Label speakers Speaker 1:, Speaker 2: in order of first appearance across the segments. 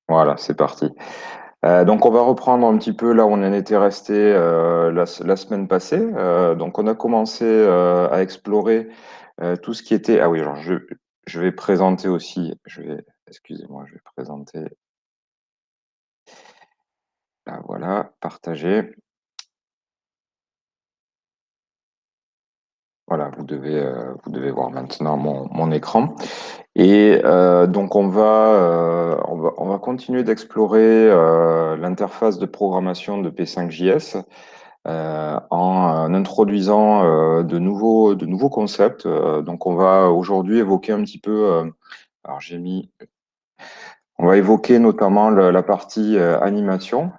Speaker 1: Voilà, c'est parti. Donc, on va reprendre un petit peu là où on en était resté la semaine passée. Donc, on a commencé à explorer tout ce qui était. Ah oui, alors je vais présenter aussi. Excusez-moi, je vais présenter. Là, voilà, partager. Voilà, vous devez voir maintenant mon écran. Et donc, on va continuer d'explorer l'interface de programmation de P5JS. En introduisant de nouveaux concepts. Donc, on va aujourd'hui évoquer un petit peu. Alors, on va évoquer notamment la partie animation.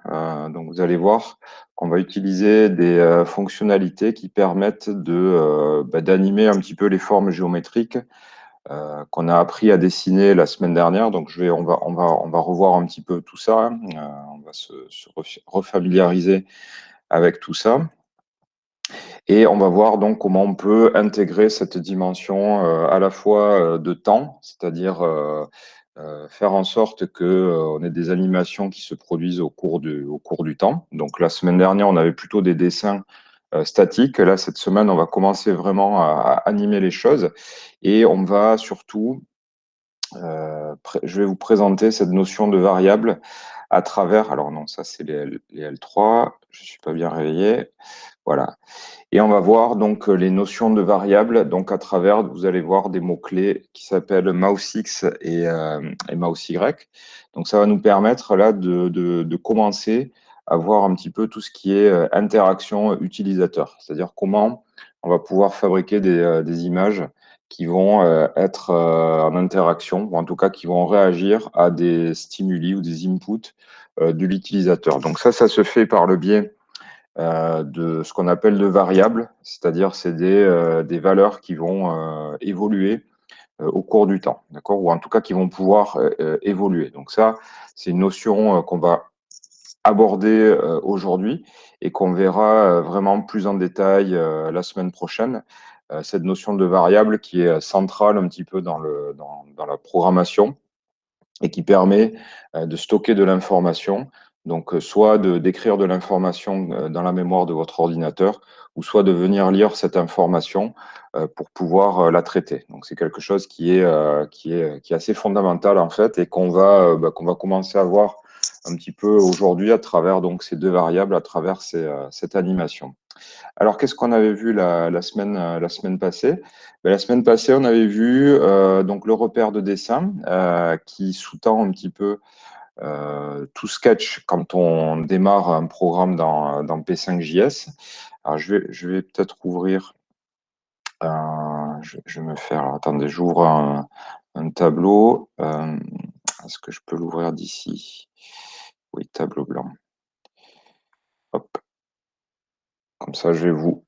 Speaker 1: Donc, vous allez voir qu'on va utiliser des fonctionnalités qui permettent d'animer un petit peu les formes géométriques qu'on a appris à dessiner la semaine dernière. Donc, on va revoir un petit peu tout ça. On va se refamiliariser avec tout ça. Et on va voir donc comment on peut intégrer cette dimension à la fois de temps, c'est-à-dire faire en sorte qu'on ait des animations qui se produisent au cours du temps. Donc la semaine dernière, on avait plutôt des dessins statiques. Là, cette semaine, on va commencer vraiment à animer les choses. Et on va surtout, je vais vous présenter cette notion de variable à travers, alors non, ça c'est les L3, je ne suis pas bien réveillé. Voilà. Et on va voir donc les notions de variables. Donc à travers, vous allez voir des mots-clés qui s'appellent mouse X et mouse Y. Donc ça va nous permettre là de commencer à voir un petit peu tout ce qui est interaction utilisateur. C'est-à-dire comment on va pouvoir fabriquer des images qui vont être en interaction, ou en tout cas qui vont réagir à des stimuli ou des inputs de l'utilisateur. Donc ça se fait par le biais de ce qu'on appelle de variables, c'est-à-dire c'est des valeurs qui vont évoluer au cours du temps, d'accord, ou en tout cas qui vont pouvoir évoluer. Donc ça, c'est une notion qu'on va aborder aujourd'hui et qu'on verra vraiment plus en détail la semaine prochaine. Cette notion de variable qui est centrale un petit peu dans la programmation et qui permet de stocker de l'information. Donc, soit d'écrire de l'information dans la mémoire de votre ordinateur, ou soit de venir lire cette information pour pouvoir la traiter. Donc, c'est quelque chose qui est assez fondamental en fait et qu'on va commencer à voir un petit peu aujourd'hui à travers donc ces deux variables, à travers cette animation. Alors, qu'est-ce qu'on avait vu la semaine passée? Ben, la semaine passée, on avait vu donc le repère de dessin qui sous-tend un petit peu tout sketch quand on démarre un programme dans P5JS. Alors, je vais peut-être ouvrir, je vais me faire, alors, attendez, j'ouvre un tableau. Est-ce que je peux l'ouvrir d'ici? Oui, tableau blanc. Hop, comme ça, je vais vous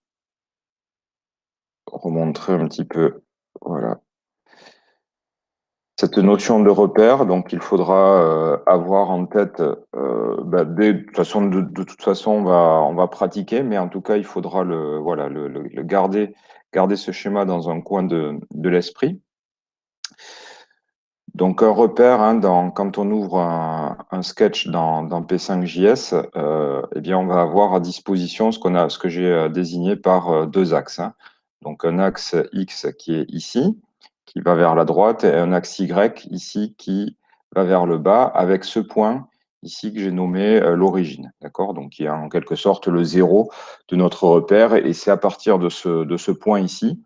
Speaker 1: remontrer un petit peu. Voilà. Cette notion de repère, donc il faudra avoir en tête, de toute façon, on va pratiquer, mais en tout cas, il faudra le garder ce schéma dans un coin de l'esprit. Donc un repère, hein, quand on ouvre un sketch dans P5JS, eh bien, on va avoir à disposition ce que j'ai désigné par deux axes, hein. Donc un axe X qui est ici, qui va vers la droite, et un axe Y ici qui va vers le bas, avec ce point ici que j'ai nommé l'origine, d'accord? Donc qui est en quelque sorte le zéro de notre repère, et c'est à partir de ce point ici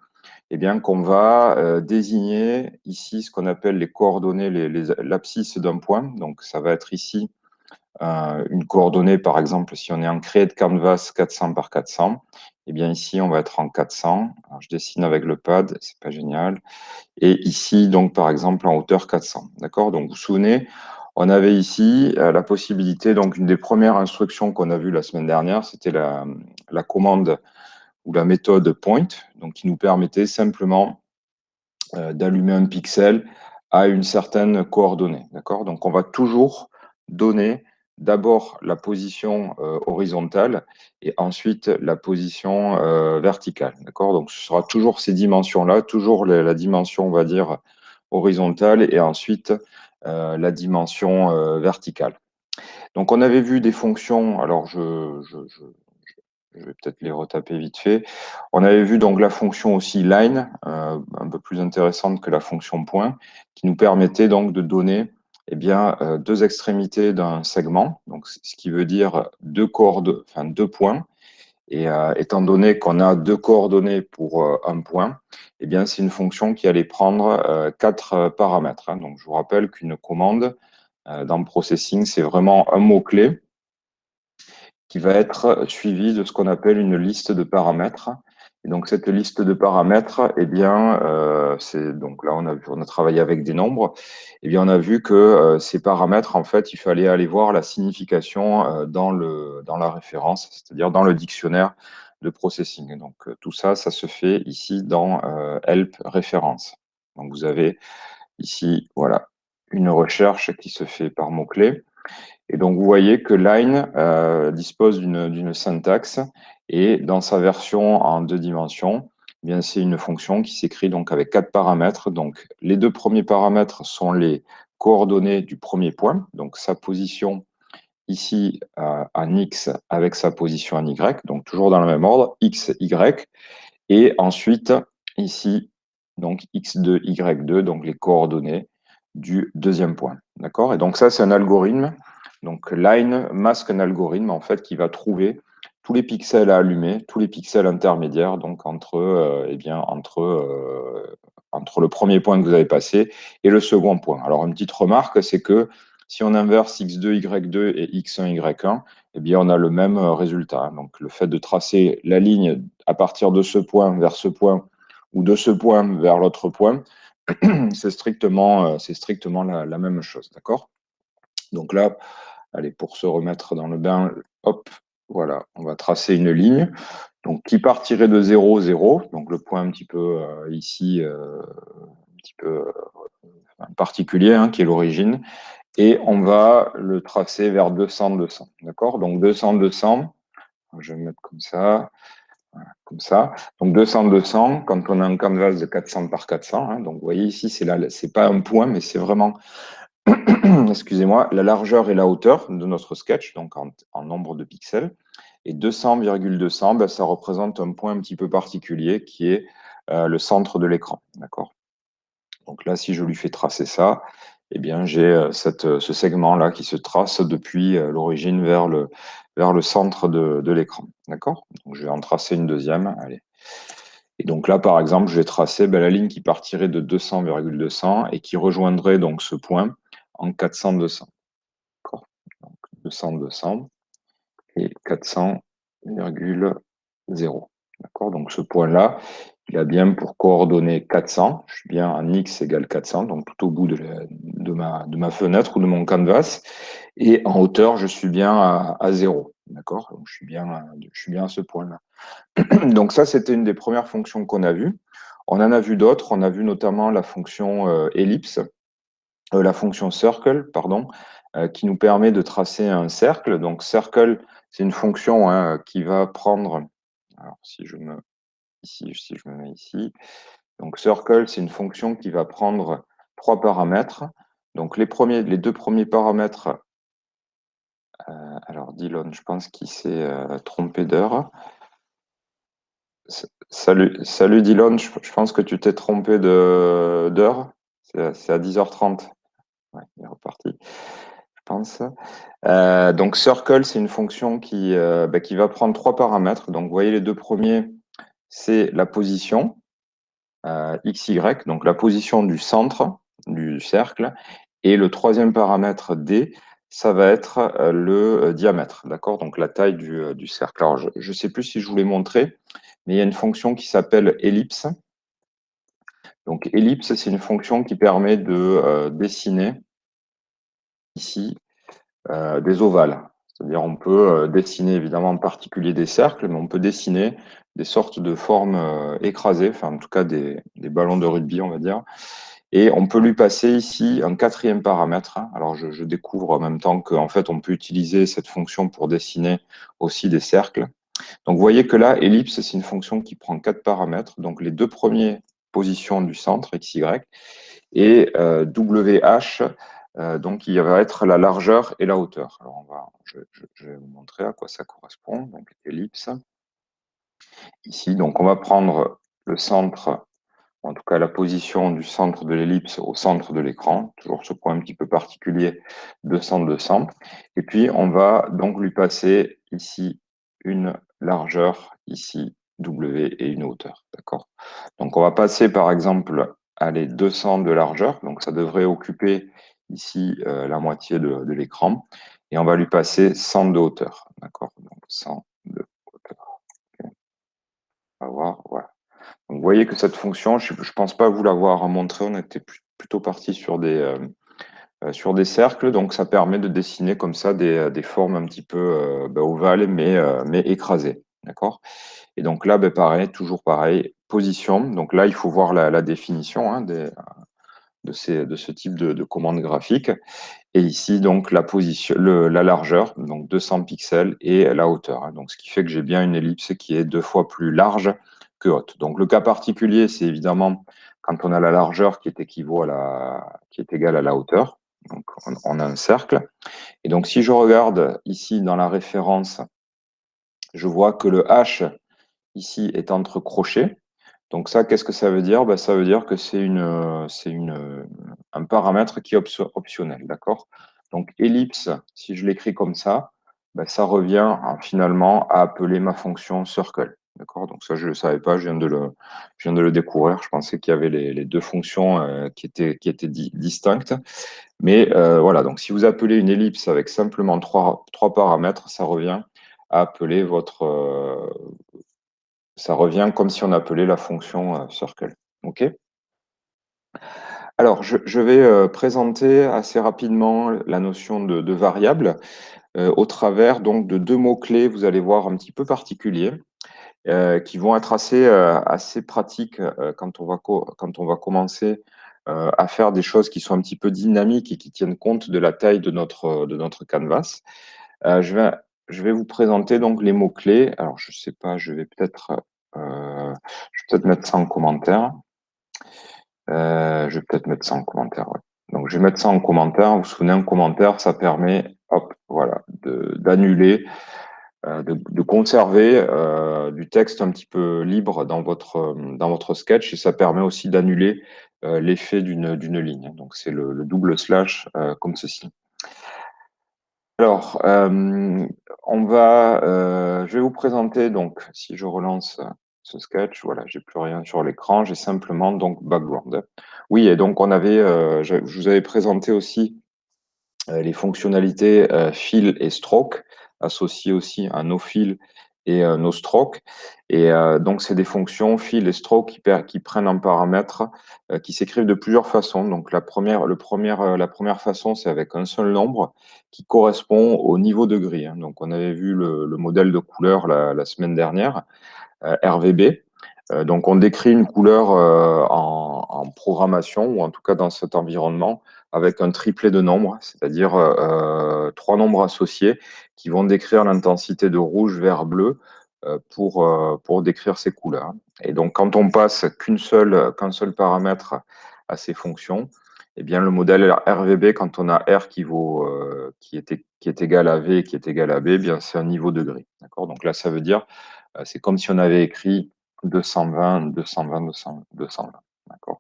Speaker 1: eh bien, qu'on va désigner ici ce qu'on appelle les coordonnées, l'abscisse d'un point. Donc, ça va être ici une coordonnée, par exemple, si on est en create canvas 400 par 400, eh bien, ici, on va être en 400. Alors, je dessine avec le pad, c'est pas génial. Et ici, donc, par exemple, en hauteur 400. D'accord? Donc, vous vous souvenez, on avait ici la possibilité, donc, une des premières instructions qu'on a vues la semaine dernière, c'était la commande ou la méthode point, donc qui nous permettait simplement d'allumer un pixel à une certaine coordonnée. D'accord? Donc, on va toujours donner d'abord la position horizontale et ensuite la position verticale. D'accord? Donc, ce sera toujours ces dimensions-là, toujours la dimension, on va dire, horizontale et ensuite la dimension verticale. Donc, on avait vu des fonctions, alors je vais peut-être les retaper vite fait. On avait vu donc la fonction aussi line, un peu plus intéressante que la fonction point, qui nous permettait donc de donner eh bien, deux extrémités d'un segment, donc ce qui veut dire deux points. Et étant donné qu'on a deux coordonnées pour un point, eh bien, c'est une fonction qui allait prendre quatre paramètres, hein. Donc, je vous rappelle qu'une commande dans le processing, c'est vraiment un mot-clé qui va être suivi de ce qu'on appelle une liste de paramètres. Et donc, cette liste de paramètres, eh bien, donc là, on a travaillé avec des nombres. Eh bien, on a vu que ces paramètres, en fait, il fallait aller voir la signification dans la référence, c'est-à-dire dans le dictionnaire de processing. Donc, tout ça, ça se fait ici dans help référence. Donc, vous avez ici, voilà, une recherche qui se fait par mots-clés. Et donc, vous voyez que line dispose d'une syntaxe et dans sa version en deux dimensions, eh bien, c'est une fonction qui s'écrit donc avec quatre paramètres. Donc, les deux premiers paramètres sont les coordonnées du premier point, donc sa position ici en X avec sa position en Y, donc toujours dans le même ordre, X, Y, et ensuite ici, donc X2, Y2, donc les coordonnées du deuxième point. D'accord? Et donc ça, c'est un algorithme. Donc line masque un algorithme en fait qui va trouver tous les pixels à allumer, tous les pixels intermédiaires, donc entre le premier point que vous avez passé et le second point. Alors, une petite remarque, c'est que si on inverse x2, y2 et x1, y1, eh bien, on a le même résultat. Donc, le fait de tracer la ligne à partir de ce point vers ce point ou de ce point vers l'autre point, c'est strictement la même chose. D'accord? Donc là, allez, pour se remettre dans le bain, hop, voilà, on va tracer une ligne donc, qui partirait de 0, 0, donc le point un petit peu ici, un petit peu particulier, hein, qui est l'origine, et on va le tracer vers 200, 200, d'accord? Donc 200, 200, je vais me mettre comme ça, voilà, comme ça. Donc 200, 200, quand on a un canvas de 400 par 400, hein, donc vous voyez ici, c'est pas un point, mais c'est vraiment, excusez-moi, la largeur et la hauteur de notre sketch, donc en nombre de pixels. Et 200,200, ben, ça représente un point un petit peu particulier qui est le centre de l'écran, d'accord? Donc là, si je lui fais tracer ça, eh bien, j'ai ce segment-là qui se trace depuis l'origine vers le centre de l'écran. D'accord? Donc, je vais en tracer une deuxième. Allez. Et donc là, par exemple, je vais tracer la ligne qui partirait de 200,200 et qui rejoindrait donc ce point en 400,200. D'accord? Donc 200,200 et 400,0. D'accord? Donc ce point-là, il a bien pour coordonnées 400. Je suis bien en X égale 400, donc tout au bout de ma fenêtre ou de mon canvas. Et en hauteur, je suis bien à 0. D'accord? Donc je suis bien à ce point-là. Donc ça, c'était une des premières fonctions qu'on a vues. On en a vu d'autres. On a vu notamment la fonction ellipse, la fonction circle, pardon, qui nous permet de tracer un cercle. Donc circle, c'est une fonction hein, qui va prendre. Alors si je me mets ici, donc circle, c'est une fonction qui va prendre trois paramètres. Donc les deux premiers paramètres. Alors Dylan, je pense qu'il s'est trompé d'heure. Salut Dylan, je pense que tu t'es trompé d'heure. C'est à 10h30. Ouais, il est reparti, je pense. Donc circle, c'est une fonction qui va prendre trois paramètres. Donc vous voyez les deux premiers, c'est la position x, y, donc la position du centre du cercle. Et le troisième paramètre d, ça va être le diamètre, d'accord? Donc la taille du cercle. Alors je ne sais plus si je vous l'ai montré, mais il y a une fonction qui s'appelle ellipse. Donc ellipse, c'est une fonction qui permet de dessiner ici des ovales. C'est-à-dire on peut dessiner évidemment en particulier des cercles, mais on peut dessiner des sortes de formes écrasées, enfin en tout cas des ballons de rugby, on va dire. Et on peut lui passer ici un quatrième paramètre. Alors je découvre en même temps qu'en fait on peut utiliser cette fonction pour dessiner aussi des cercles. Donc vous voyez que là, ellipse, c'est une fonction qui prend quatre paramètres. Donc les deux premiers positions du centre, x, y, et WH, Donc, il va être la largeur et la hauteur. Alors, je vais vous montrer à quoi ça correspond. Donc, ellipse. Ici, donc, on va prendre le centre, en tout cas la position du centre de l'ellipse au centre de l'écran, toujours ce point un petit peu particulier de centre de centre. Et puis, on va donc lui passer ici une largeur, ici W et une hauteur. D'accord? Donc, on va passer par exemple à les 200 de largeur. Donc, ça devrait occuper ici la moitié de l'écran. Et on va lui passer 100 de hauteur. D'accord? Donc, 100 de hauteur. Okay. On va voir. Voilà. Donc, vous voyez que cette fonction, je ne pense pas vous l'avoir montré, on était plutôt parti sur des cercles, donc ça permet de dessiner comme ça des formes un petit peu ovales, mais écrasées. D'accord? Et donc là, pareil, toujours pareil, position. Donc là, il faut voir la définition hein, de ce type de commande graphique. Et ici, donc, la position, la largeur, donc 200 pixels, et la hauteur. Hein. Donc, ce qui fait que j'ai bien une ellipse qui est 2 fois plus large que haute. Donc, le cas particulier, c'est évidemment quand on a la largeur qui est égale à la hauteur. Donc, on a un cercle. Et donc, si je regarde ici dans la référence, je vois que le H ici est entre crochets. Donc ça, qu'est-ce que ça veut dire? Ça veut dire que un paramètre qui est optionnel, d'accord? Donc ellipse, si je l'écris comme ça revient finalement à appeler ma fonction circle, d'accord? Donc ça, je ne le savais pas, je viens de le découvrir. Je pensais qu'il y avait les deux fonctions qui étaient distinctes. Mais voilà, donc si vous appelez une ellipse avec simplement trois paramètres, ça revient à appeler ça revient comme si on appelait la fonction circle. OK? Alors, je vais présenter assez rapidement la notion de variable au travers donc de deux mots-clés, vous allez voir, un petit peu particuliers, qui vont être assez pratiques quand on va commencer à faire des choses qui sont un petit peu dynamiques et qui tiennent compte de la taille de notre canvas. Euh, je vais, je vais vous présenter donc les mots-clés. Alors, je sais pas, je vais peut-être mettre ça en commentaire. Je vais peut-être mettre ça en commentaire, ouais. Donc, je vais mettre ça en commentaire. Vous vous souvenez, un commentaire, ça permet, hop, voilà, d'annuler, de conserver du texte un petit peu libre dans votre sketch et ça permet aussi d'annuler l'effet d'une ligne. Donc, c'est le double slash comme ceci. Alors, je vais vous présenter, donc, si je relance ce sketch, voilà, j'ai plus rien sur l'écran, j'ai simplement donc background. Oui, et donc je vous avais présenté aussi les fonctionnalités fill et stroke, associées aussi à no fill et no stroke. Et donc, c'est des fonctions fill et stroke qui prennent un paramètre qui s'écrivent de plusieurs façons. Donc, la première façon, c'est avec un seul nombre qui correspond au niveau de gris. Hein. Donc, on avait vu le modèle de couleur la semaine dernière. RVB. Donc, on décrit une couleur en programmation, ou en tout cas dans cet environnement, avec un triplet de nombres, c'est-à-dire trois nombres associés qui vont décrire l'intensité de rouge, vert, bleu pour décrire ces couleurs. Et donc, quand on passe qu'un seul paramètre à ces fonctions, eh bien, le modèle RVB, quand on a R qui est égal à V et qui est égal à B, eh bien, c'est un niveau de gris. D'accord? Donc là, ça veut dire c'est comme si on avait écrit 220, 220, 200, 220. D'accord?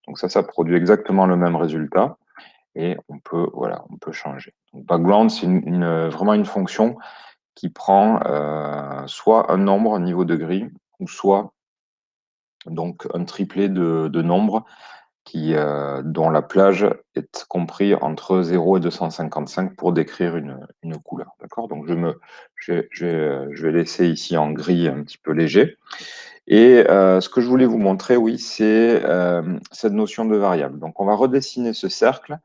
Speaker 1: Donc ça produit exactement le même résultat et voilà, on peut changer. Donc background, c'est vraiment une fonction qui prend soit un nombre, un niveau de gris, ou soit donc un triplet de nombres dont la plage est compris entre 0 et 255 pour décrire une couleur. D'accord? Donc je vais laisser ici en gris un petit peu léger. Et ce que je voulais vous montrer, oui, c'est cette notion de variable. Donc, on va redessiner ce cercle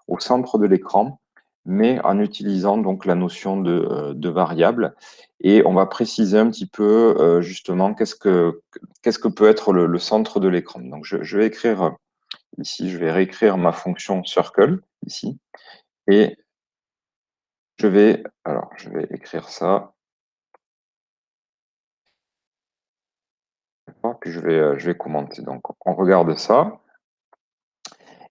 Speaker 1: au centre de l'écran, mais en utilisant donc la notion de variable. Et on va préciser un petit peu justement qu'est-ce que peut être le centre de l'écran. Donc, je vais écrire ici, je vais réécrire ma fonction circle ici, et je vais écrire ça, puis je vais commenter. Donc, on regarde ça.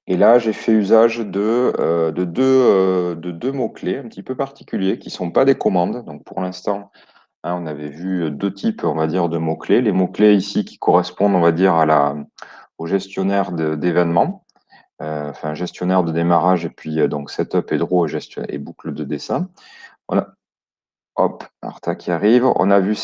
Speaker 1: Et là, j'ai fait usage de deux mots-clés un petit peu particuliers qui ne sont pas des commandes. Donc, pour l'instant, hein, on avait vu deux types, on va dire, de mots-clés. Les mots-clés ici qui correspondent, on va dire, au gestionnaire d'événements, enfin, gestionnaire de démarrage, et puis donc setup et draw et boucle de dessin. On a, hop, Arta qui arrive. On a vu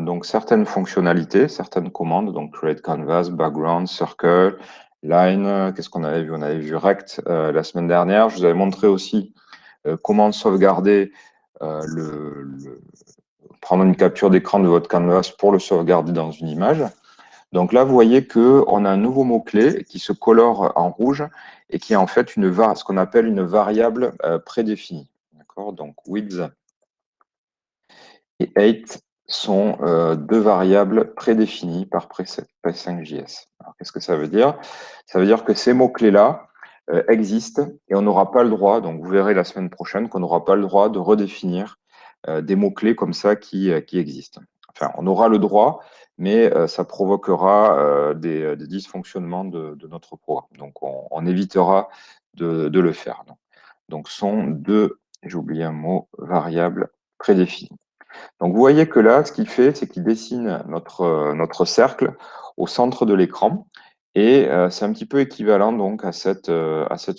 Speaker 1: donc certaines fonctionnalités, certaines commandes, donc create canvas, background, circle, line. Qu'est-ce qu'on avait vu? On avait vu rect la semaine dernière. Je vous avais montré aussi comment sauvegarder prendre une capture d'écran de votre canvas pour le sauvegarder dans une image. Donc là, vous voyez qu'on a un nouveau mot-clé qui se colore en rouge et qui est en fait ce qu'on appelle une variable prédéfinie. D'accord? Donc width et height sont deux variables prédéfinies par P5JS. Alors, qu'est-ce que ça veut dire? Ça veut dire que ces mots-clés-là existent et on n'aura pas le droit, donc vous verrez la semaine prochaine qu'on n'aura pas le droit de redéfinir des mots-clés comme ça qui existent. Enfin, on aura le droit, mais ça provoquera des dysfonctionnements de notre programme. Donc, on évitera de le faire. Donc, sont deux, j'ai oublié un mot, variables prédéfinies. Donc, vous voyez que là, ce qu'il fait, c'est qu'il dessine notre cercle au centre de l'écran. Et c'est un petit peu équivalent donc à cette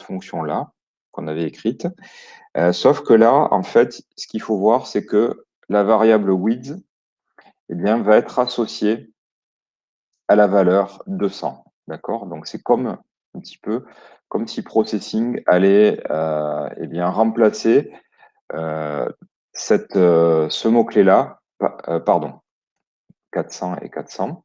Speaker 1: fonction-là qu'on avait écrite. Sauf que là, en fait, ce qu'il faut voir, c'est que la variable width eh bien, va être associée à la valeur 200. D'accord? Donc, c'est comme un petit peu comme si Processing allait eh bien, remplacer euh, ce mot-clé-là, pardon, 400 et 400.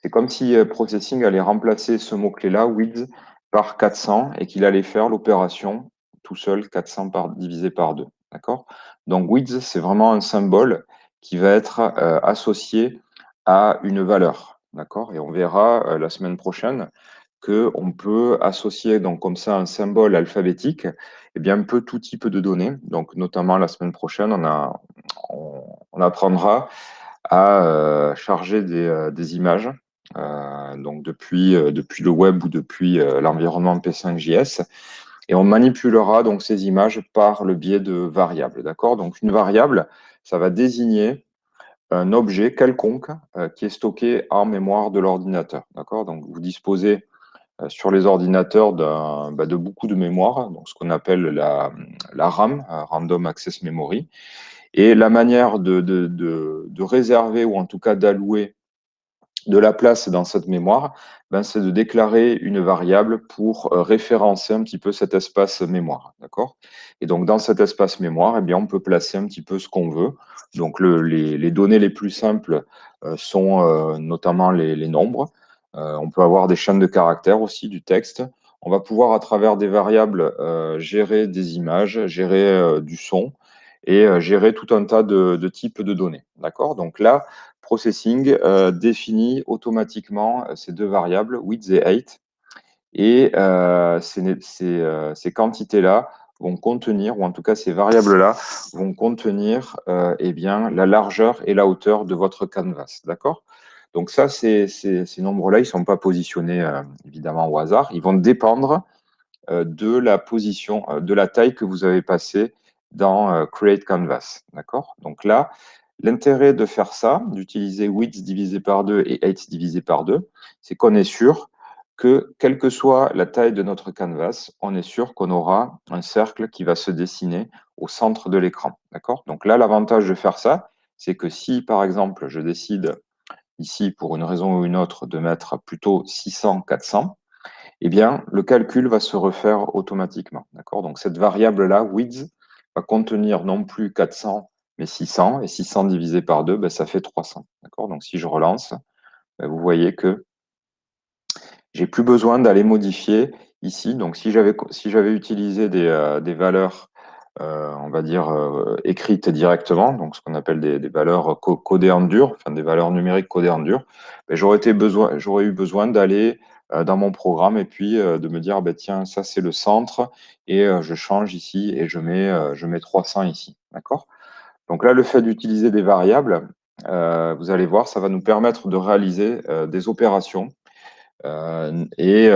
Speaker 1: C'est comme si Processing allait remplacer ce mot-clé-là, width, par 400 et qu'il allait faire l'opération tout seul, 400 divisé par 2. D'accord? Donc, width, c'est vraiment un symbole qui va être associé à une valeur. D'accord? Et on verra la semaine prochaine qu'on peut associer donc comme ça un symbole alphabétique et bien un peu tout type de données. Donc, notamment la semaine prochaine, on apprendra à charger des images, donc depuis le web ou depuis l'environnement P5JS, et on manipulera donc ces images par le biais de variables. D'accord? Donc une variable, ça va désigner un objet quelconque qui est stocké en mémoire de l'ordinateur. D'accord? Donc vous disposez sur les ordinateurs de beaucoup de mémoire, donc ce qu'on appelle la RAM, Random Access Memory. Et la manière de réserver ou en tout cas d'allouer de la place dans cette mémoire, ben, c'est de déclarer une variable pour référencer un petit peu cet espace mémoire. D'accord? Et donc, dans cet espace mémoire, eh bien, on peut placer un petit peu ce qu'on veut. Donc, les données les plus simples sont notamment les nombres. On peut avoir des chaînes de caractères aussi, du texte. On va pouvoir, à travers des variables, gérer des images, gérer du son et gérer tout un tas de types de données. D'accord? Donc là, Processing définit automatiquement ces deux variables, width et height, et ces quantités-là vont contenir, ou en tout cas ces variables-là, vont contenir eh bien, la largeur et la hauteur de votre canvas. D'accord? Donc ça, ces nombres-là, ils ne sont pas positionnés évidemment au hasard, ils vont dépendre de la position, de la taille que vous avez passée dans Create Canvas. D'accord? Donc là, l'intérêt de faire ça, d'utiliser width divisé par 2 et height divisé par 2, c'est qu'on est sûr que, quelle que soit la taille de notre canvas, on est sûr qu'on aura un cercle qui va se dessiner au centre de l'écran. D'accord? Donc là, l'avantage de faire ça, c'est que si, par exemple, je décide ici, pour une raison ou une autre, de mettre plutôt 600, 400, eh bien, le calcul va se refaire automatiquement. D'accord? Donc, cette variable-là, width, va contenir non plus 400, mais 600. Et 600 divisé par 2, ben, ça fait 300. D'accord? Donc, si je relance, ben, vous voyez que j'ai plus besoin d'aller modifier ici. Donc, si j'avais utilisé des valeurs, on va dire, écrites directement, donc ce qu'on appelle des valeurs codées en dur, enfin des valeurs numériques codées en dur, ben, j'aurais eu besoin d'aller dans mon programme et puis de me dire, ben, tiens, ça c'est le centre et je change ici et je mets 300 ici. D'accord? Donc là, le fait d'utiliser des variables, vous allez voir, ça va nous permettre de réaliser des opérations et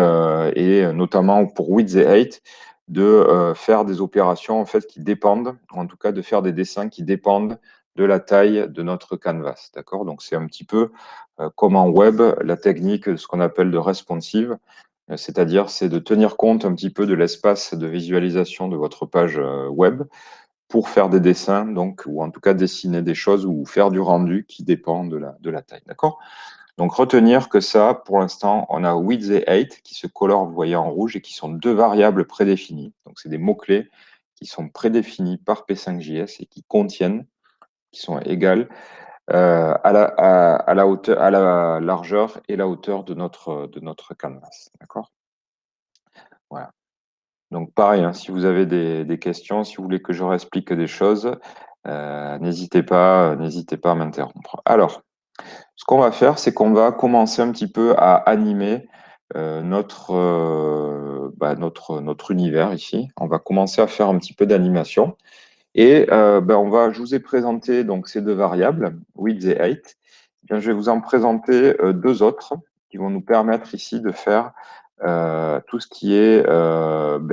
Speaker 1: notamment pour width et height, de faire des opérations en fait qui dépendent, en tout cas de faire des dessins qui dépendent de la taille de notre canvas, d'accord? Donc c'est un petit peu comme en web, la technique, ce qu'on appelle de responsive, c'est-à-dire c'est de tenir compte un petit peu de l'espace de visualisation de votre page web pour faire des dessins, donc, ou en tout cas dessiner des choses ou faire du rendu qui dépend de la taille, d'accord? Donc, retenir que ça, pour l'instant, on a width et height qui se colorent, vous voyez, en rouge et qui sont deux variables prédéfinies. Donc, c'est des mots-clés qui sont prédéfinis par P5JS et qui contiennent, qui sont égales à la hauteur, à la largeur et la hauteur de notre canvas. D'accord? Voilà. Donc, pareil, hein, si vous avez des questions, si vous voulez que je réexplique des choses, n'hésitez pas à m'interrompre. Alors, ce qu'on va faire, c'est qu'on va commencer un petit peu à animer notre univers ici. On va commencer à faire un petit peu d'animation. Et je vous ai présenté donc, ces deux variables, width et height. Eh bien, je vais vous en présenter deux autres qui vont nous permettre ici de faire tout ce qui est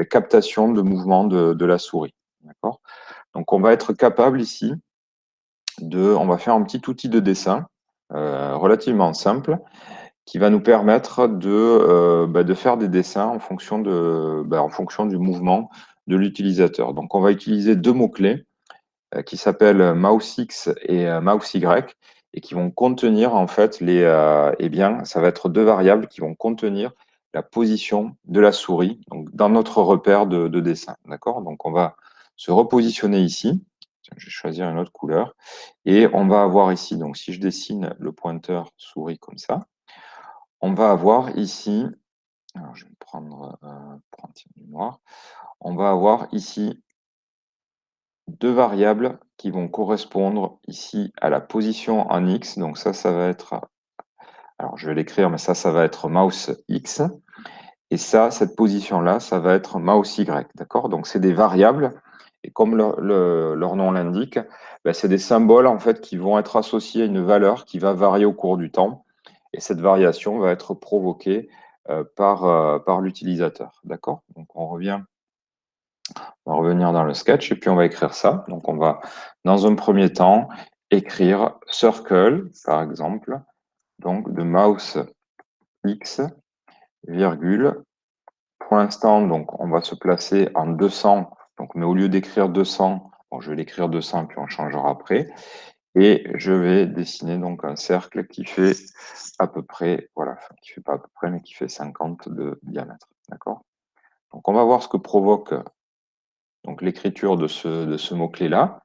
Speaker 1: captation de mouvement de la souris. D'accord? Donc, on va être capable ici on va faire un petit outil de dessin relativement simple qui va nous permettre de faire des dessins en fonction du mouvement de l'utilisateur. Donc, on va utiliser deux mots-clés qui s'appellent mouse X et mouse Y et qui vont contenir en fait ça va être deux variables qui vont contenir la position de la souris donc, dans notre repère de dessin. D'accord? Donc, on va se repositionner ici. Tiens, je vais choisir une autre couleur. Et on va avoir ici, donc si je dessine le pointeur souris comme ça, on va avoir ici, alors je vais prendre du noir, on va avoir ici deux variables qui vont correspondre ici à la position en X. Donc ça va être, alors je vais l'écrire, mais ça va être mouse X. Et ça, cette position-là, ça va être mouse Y. D'accord? Donc c'est des variables. Et comme leur nom l'indique, c'est des symboles en fait qui vont être associés à une valeur qui va varier au cours du temps. Et cette variation va être provoquée par l'utilisateur. D'accord? Donc on va revenir dans le sketch et puis on va écrire ça. Donc on va, dans un premier temps, écrire circle, par exemple, donc de mouse X, virgule. Pour l'instant, donc on va se placer en 200. Donc, mais au lieu d'écrire 200, bon, je vais l'écrire 200 puis on changera après. Et je vais dessiner donc un cercle qui fait à peu près, voilà, enfin, qui fait pas à peu près, mais qui fait 50 de diamètre. D'accord? Donc, on va voir ce que provoque donc l'écriture de ce mot-clé-là.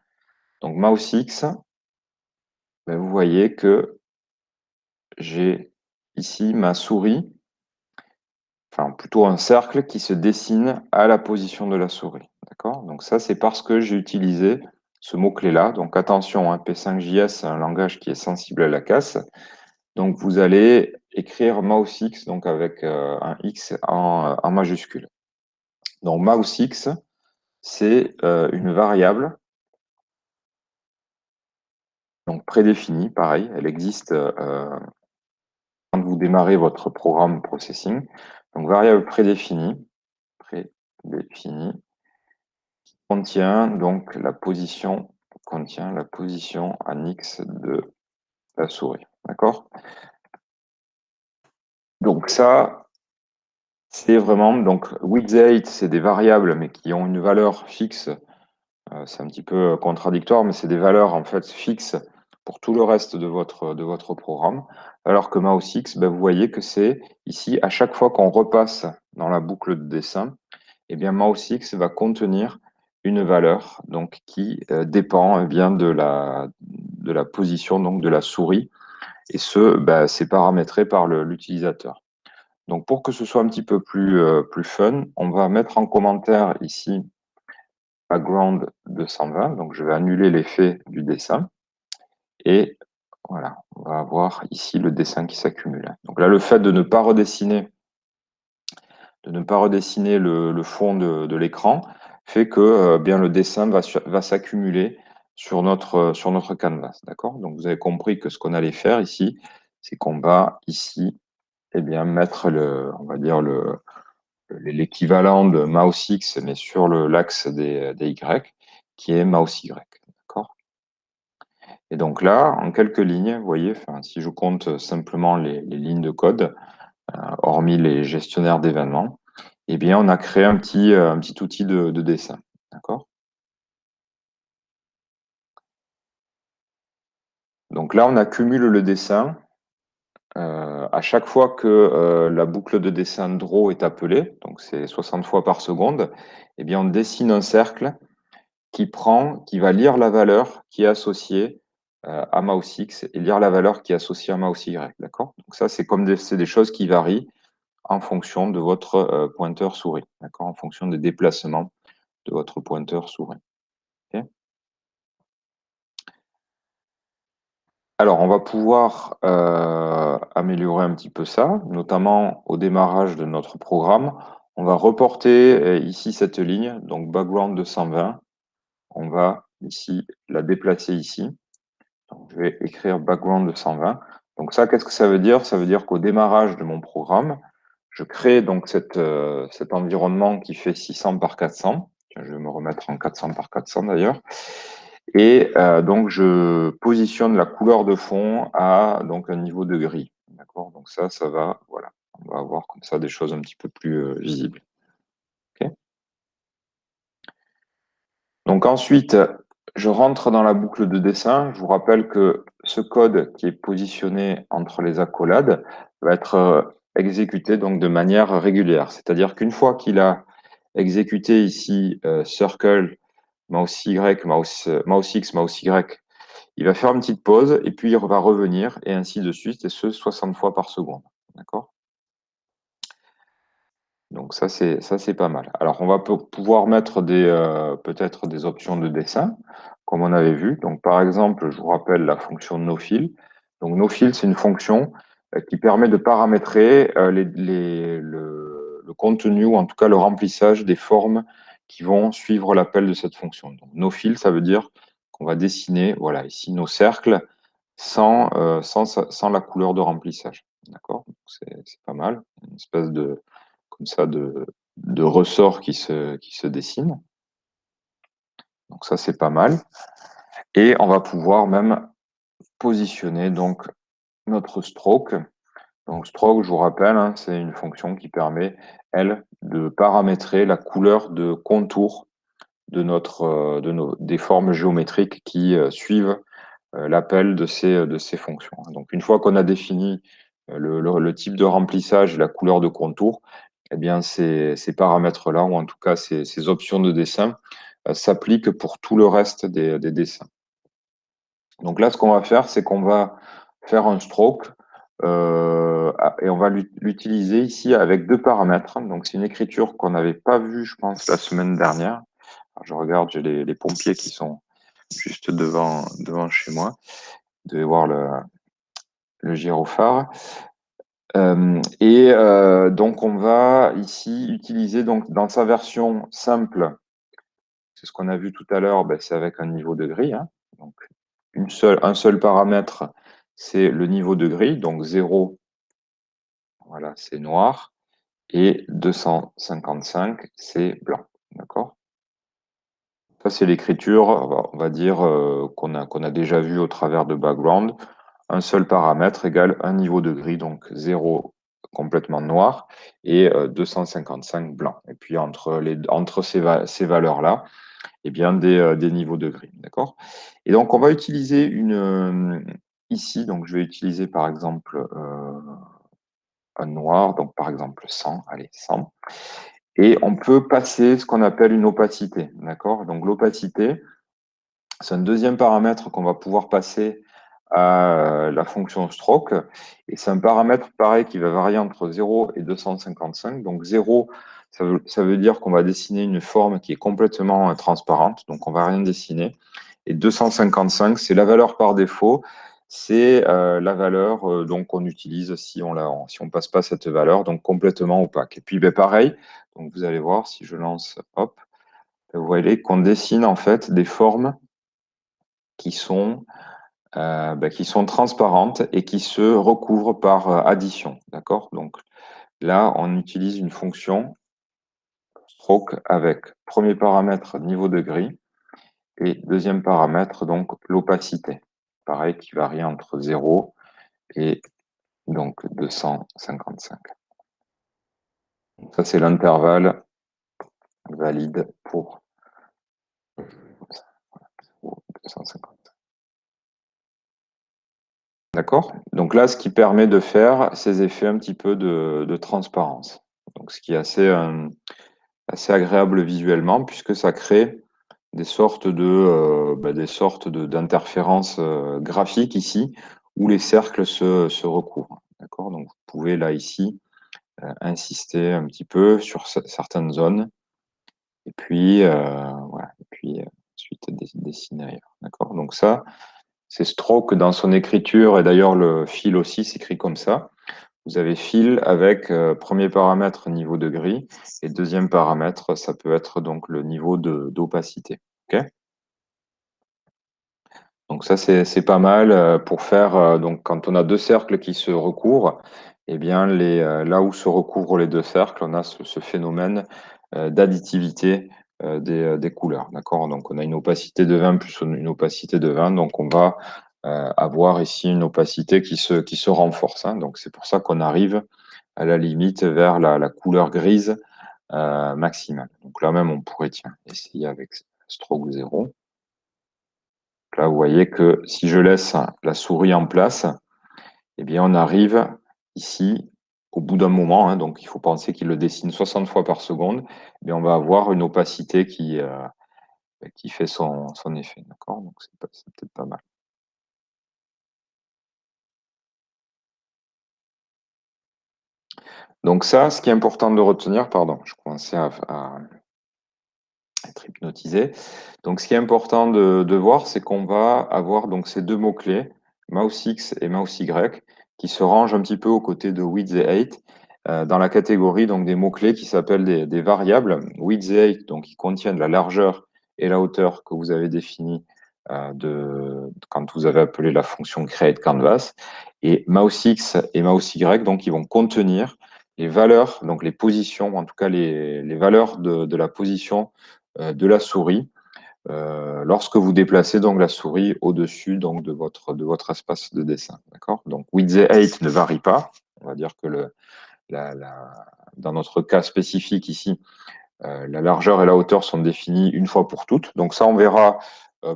Speaker 1: Donc, mouse X, vous voyez que j'ai ici ma souris, enfin plutôt un cercle qui se dessine à la position de la souris. D'accord? Donc, ça, c'est parce que j'ai utilisé ce mot-clé-là. Donc, attention, hein, P5JS, c'est un langage qui est sensible à la casse. Donc, vous allez écrire mouse X donc avec un X en majuscule. Donc, mouse X, c'est une variable donc prédéfinie, pareil, elle existe quand vous démarrez votre programme processing. Donc, variable prédéfinie contient la position en X de la souris. D'accord? Donc, ça, c'est vraiment, donc, width et height, c'est des variables, mais qui ont une valeur fixe. C'est un petit peu contradictoire, mais c'est des valeurs en fait fixes pour tout le reste de votre programme. Alors que mouse-X, vous voyez que c'est ici, à chaque fois qu'on repasse dans la boucle de dessin, eh bien mouse-X va contenir une valeur donc, qui dépend bien de la position donc, de la souris. Et c'est paramétré par l'utilisateur. Donc pour que ce soit un petit peu plus fun, on va mettre en commentaire ici background 220. Donc, je vais annuler l'effet du dessin. Et voilà, on va avoir ici le dessin qui s'accumule. Donc là, le fait de ne pas redessiner, le fond de l'écran fait que bien le dessin va s'accumuler sur notre canvas. D'accord? Donc, vous avez compris que ce qu'on allait faire ici, c'est qu'on va ici eh bien, mettre on va dire l'équivalent de mouse X, mais sur l'axe des Y, qui est mouse Y. D'accord? Et donc là, en quelques lignes, vous voyez, enfin, si je compte simplement les lignes de code, hormis les gestionnaires d'événements, eh bien, on a créé un petit outil de dessin. D'accord? Donc là, on accumule le dessin. À chaque fois que la boucle de dessin draw est appelée, donc c'est 60 fois par seconde, eh bien, on dessine un cercle qui va lire la valeur qui est associée à mouse X et lire la valeur qui est associée à mouse Y. D'accord? Donc ça, c'est des choses qui varient en fonction de votre pointeur souris, d'accord? En fonction des déplacements de votre pointeur souris. Ok. Alors, on va pouvoir améliorer un petit peu ça, notamment au démarrage de notre programme. On va reporter ici cette ligne, donc background de 120. On va ici la déplacer ici. Donc, je vais écrire background de 120. Donc ça, qu'est-ce que ça veut dire? Ça veut dire qu'au démarrage de mon programme, je crée donc cet environnement qui fait 600 par 400. Tiens, je vais me remettre en 400 par 400 d'ailleurs. Et donc, je positionne la couleur de fond à donc, un niveau de gris. D'accord? Donc ça va, voilà. On va avoir comme ça des choses un petit peu plus visibles. Ok. Donc ensuite, je rentre dans la boucle de dessin. Je vous rappelle que ce code qui est positionné entre les accolades va être exécuté donc de manière régulière. C'est-à-dire qu'une fois qu'il a exécuté ici circle, mouse Y, mouse X, mouse Y, il va faire une petite pause et puis il va revenir et ainsi de suite, et ce 60 fois par seconde. D'accord? Donc ça c'est pas mal. Alors on va pouvoir mettre peut-être des options de dessin, comme on avait vu. Donc par exemple, je vous rappelle la fonction nofill. Donc nofill, c'est une fonction qui permet de paramétrer le contenu ou en tout cas le remplissage des formes qui vont suivre l'appel de cette fonction. Donc nofill, ça veut dire qu'on va dessiner, voilà, ici nos cercles sans la couleur de remplissage. D'accord? Donc, c'est pas mal. Une espèce de comme ça de ressorts qui se dessinent. Donc ça, c'est pas mal. Et on va pouvoir même positionner donc notre stroke. Donc stroke, je vous rappelle, hein, c'est une fonction qui permet, elle, de paramétrer la couleur de contour des formes géométriques qui suivent l'appel de ces fonctions. Donc une fois qu'on a défini le type de remplissage et la couleur de contour, eh bien ces paramètres-là, ou en tout cas ces options de dessin, s'appliquent pour tout le reste des dessins. Donc là, ce qu'on va faire, c'est qu'on va faire un stroke et on va l'utiliser ici avec deux paramètres. Donc c'est une écriture qu'on n'avait pas vue, je pense, la semaine dernière. Alors, je regarde, j'ai les pompiers qui sont juste devant chez moi. Vous devez voir le gyrophare. Donc, on va ici utiliser donc, dans sa version simple, c'est ce qu'on a vu tout à l'heure, ben, c'est avec un niveau de gris. Hein. Donc, un seul paramètre, c'est le niveau de gris. Donc, 0, voilà, c'est noir. Et 255, c'est blanc. D'accord? Ça, c'est l'écriture, on va dire, qu'on a déjà vu au travers de background. Un seul paramètre égale un niveau de gris, donc 0 complètement noir et 255 blanc. Et puis entre ces valeurs-là, eh bien des niveaux de gris. D'accord? Et donc on va utiliser ici, donc je vais utiliser par exemple un noir, donc par exemple 100, allez, 100. Et on peut passer ce qu'on appelle une opacité. D'accord? Donc l'opacité, c'est un deuxième paramètre qu'on va pouvoir passer à la fonction stroke. Et c'est un paramètre pareil qui va varier entre 0 et 255. Donc 0, ça veut dire qu'on va dessiner une forme qui est complètement transparente, donc on ne va rien dessiner. Et 255, c'est la valeur par défaut. C'est la valeur donc qu'on utilise si on passe pas cette valeur, donc complètement opaque. Et puis ben, pareil, donc vous allez voir si je lance, hop, vous voyez qu'on dessine en fait des formes qui sont qui sont transparentes et qui se recouvrent par addition. D'accord? Donc là, on utilise une fonction stroke avec premier paramètre niveau de gris et deuxième paramètre, donc l'opacité. Pareil, qui varie entre 0 et donc 255. Ça, c'est l'intervalle valide pour 250. D'accord? Donc là, ce qui permet de faire ces effets un petit peu de transparence. Donc, ce qui est assez agréable visuellement, puisque ça crée des sortes d'interférences graphiques ici, où les cercles se recouvrent. D'accord? Donc, vous pouvez là, ici, insister un petit peu sur certaines zones, et puis, voilà, et puis ensuite dessiner ailleurs. D'accord? Donc ça, c'est stroke dans son écriture, et d'ailleurs le fil aussi s'écrit comme ça. Vous avez fil avec premier paramètre niveau de gris, et deuxième paramètre, ça peut être donc le niveau d'opacité. Ok? Donc ça, c'est pas mal pour faire, donc quand on a deux cercles qui se recouvrent, eh bien là où se recouvrent les deux cercles, on a ce phénomène d'additivité des couleurs. D'accord? Donc on a une opacité de 20 plus une opacité de 20, donc on va avoir ici une opacité qui se renforce. Hein. Donc c'est pour ça qu'on arrive à la limite vers la couleur grise maximale. Donc là même, on pourrait essayer avec stroke 0. Là, vous voyez que si je laisse la souris en place, eh bien, on arrive ici au bout d'un moment, hein, donc il faut penser qu'il le dessine 60 fois par seconde, eh bien, on va avoir une opacité qui fait son effet. D'accord? Donc, c'est peut-être pas mal. Donc ça, ce qui est important de retenir, pardon, je commençais à être hypnotisé. Donc, ce qui est important de voir, c'est qu'on va avoir donc ces deux mots-clés, mouse X et mouse Y, qui se rangent un petit peu aux côtés de width et height, dans la catégorie donc des mots-clés qui s'appellent des variables. Width et height, donc qui contiennent la largeur et la hauteur que vous avez définies quand vous avez appelé la fonction create canvas. Et mouse X et mouse Y, donc, ils vont contenir les valeurs, donc les positions, en tout cas les valeurs de la position de la souris lorsque vous déplacez donc la souris au-dessus donc de votre espace de dessin. D'accord? Donc width et height ne varient pas. On va dire que dans notre cas spécifique ici, la largeur et la hauteur sont définies une fois pour toutes. Donc ça, on verra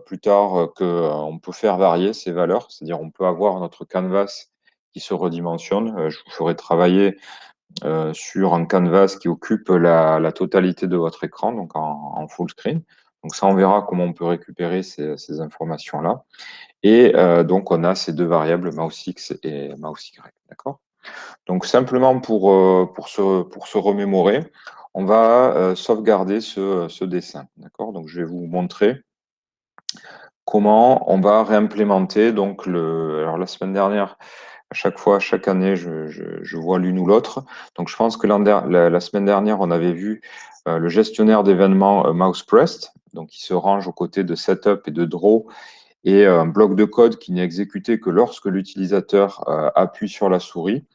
Speaker 1: plus tard qu'on peut faire varier ces valeurs, c'est-à-dire on peut avoir notre canvas qui se redimensionne. Je vous ferai travailler sur un canvas qui occupe la totalité de votre écran, donc en full screen. Donc ça, on verra comment on peut récupérer ces informations-là. Et donc, on a ces deux variables, mouse X et mouse Y. D'accord? Donc, simplement pour se remémorer, on va sauvegarder ce dessin. D'accord? Donc, je vais vous montrer comment on va réimplémenter. Donc, alors, la semaine dernière, à chaque fois, chaque année, je vois l'une ou l'autre. Donc, je pense que la semaine dernière, on avait vu le gestionnaire d'événements MousePressed, donc qui se range aux côtés de Setup et de Draw, et un bloc de code qui n'est exécuté que lorsque l'utilisateur appuie sur la souris.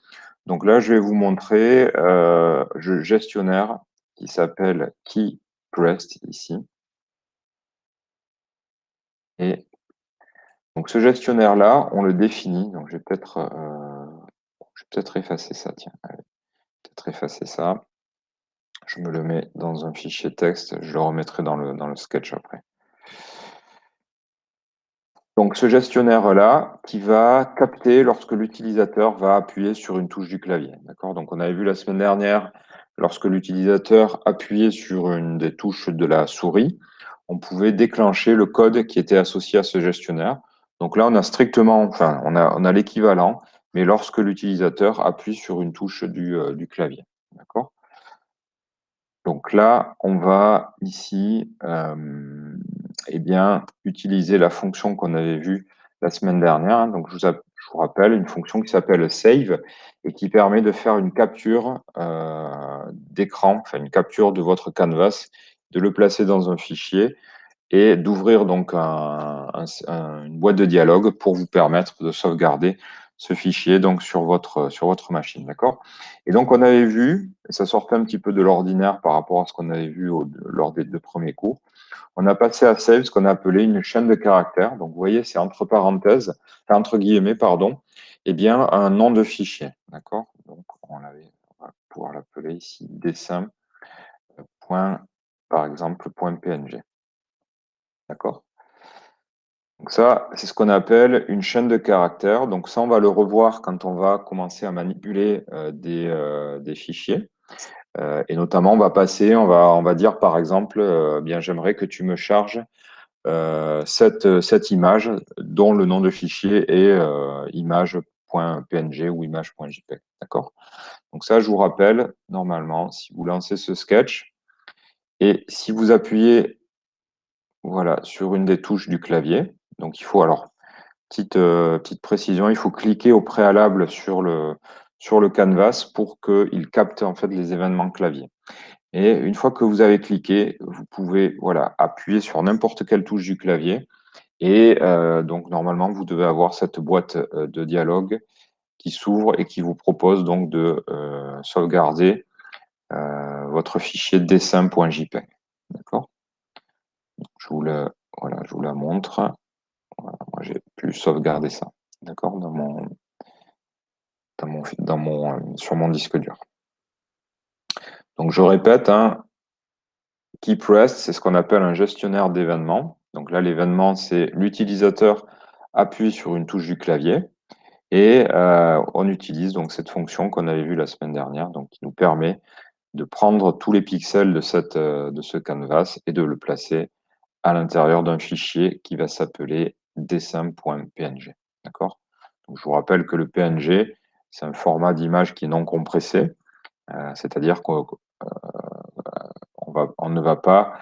Speaker 1: Donc là, je vais vous montrer le gestionnaire qui s'appelle KeyPressed ici. Et donc ce gestionnaire-là, on le définit. Donc je vais peut-être effacer ça. Tiens, allez, peut-être effacer ça. Je me le mets dans un fichier texte. Je le remettrai dans le sketch après. Donc ce gestionnaire-là qui va capter lorsque l'utilisateur va appuyer sur une touche du clavier. D'accord? Donc on avait vu la semaine dernière, lorsque l'utilisateur appuyait sur une des touches de la souris, on pouvait déclencher le code qui était associé à ce gestionnaire. Donc là, on a on a l'équivalent, mais lorsque l'utilisateur appuie sur une touche du clavier. D'accord? Donc là, on va ici eh bien, utiliser la fonction qu'on avait vue la semaine dernière. Donc, je vous rappelle une fonction qui s'appelle save et qui permet de faire une capture d'écran, enfin une capture de votre canvas, de le placer dans un fichier et d'ouvrir donc une boîte de dialogue pour vous permettre de sauvegarder ce fichier donc sur votre machine, d'accord? Et donc, on avait vu, et ça sortait un petit peu de l'ordinaire par rapport à ce qu'on avait vu lors des 2 premiers cours, on a passé à Save ce qu'on a appelé une chaîne de caractères. Donc, vous voyez, c'est entre parenthèses, enfin, entre guillemets, pardon, et bien un nom de fichier, d'accord? Donc, on va pouvoir l'appeler ici dessin, point, par exemple, point .png, d'accord? Donc ça, c'est ce qu'on appelle une chaîne de caractères. Donc ça, on va le revoir quand on va commencer à manipuler des fichiers. Et notamment, on va dire par exemple, bien, j'aimerais que tu me charges cette image dont le nom de fichier est image.png ou image.jpg. D'accord? Donc ça, je vous rappelle, normalement, si vous lancez ce sketch et si vous appuyez voilà, sur une des touches du clavier, donc il faut alors petite précision, il faut cliquer au préalable sur le canvas pour qu'il capte en fait les événements clavier. Et une fois que vous avez cliqué, vous pouvez voilà, appuyer sur n'importe quelle touche du clavier. Et donc normalement, vous devez avoir cette boîte de dialogue qui s'ouvre et qui vous propose donc de sauvegarder votre fichier dessin.jpg. D'accord? Je vous voilà, je vous la montre. Voilà, moi, j'ai pu sauvegarder ça. D'accord? Sur mon disque dur. Donc, je répète, hein, Keep Rest, c'est ce qu'on appelle un gestionnaire d'événements. Donc là, l'événement, c'est l'utilisateur appuie sur une touche du clavier et on utilise donc cette fonction qu'on avait vue la semaine dernière, donc qui nous permet de prendre tous les pixels de ce canvas et de le placer à l'intérieur d'un fichier qui va s'appeler dessin.png. D'accord? Donc, je vous rappelle que le PNG, c'est un format d'image qui est non compressé, c'est-à-dire qu'on on ne va pas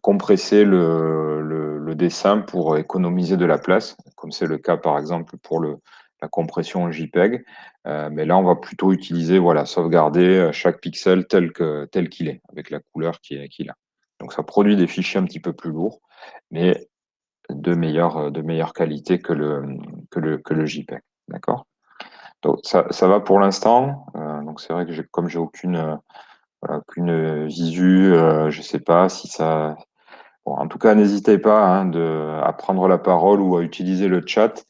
Speaker 1: compresser le dessin pour économiser de la place, comme c'est le cas par exemple pour la compression JPEG. Mais là, on va plutôt utiliser, voilà, sauvegarder chaque pixel tel qu'il est, avec la couleur qu'il a. Donc ça produit des fichiers un petit peu plus lourds, mais de meilleure qualité que le JPEG. D'accord? Donc ça va pour l'instant. Donc c'est vrai que comme j'ai aucune voilà, visu, je sais pas si ça. Bon, en tout cas, n'hésitez pas hein, à prendre la parole ou à utiliser le chat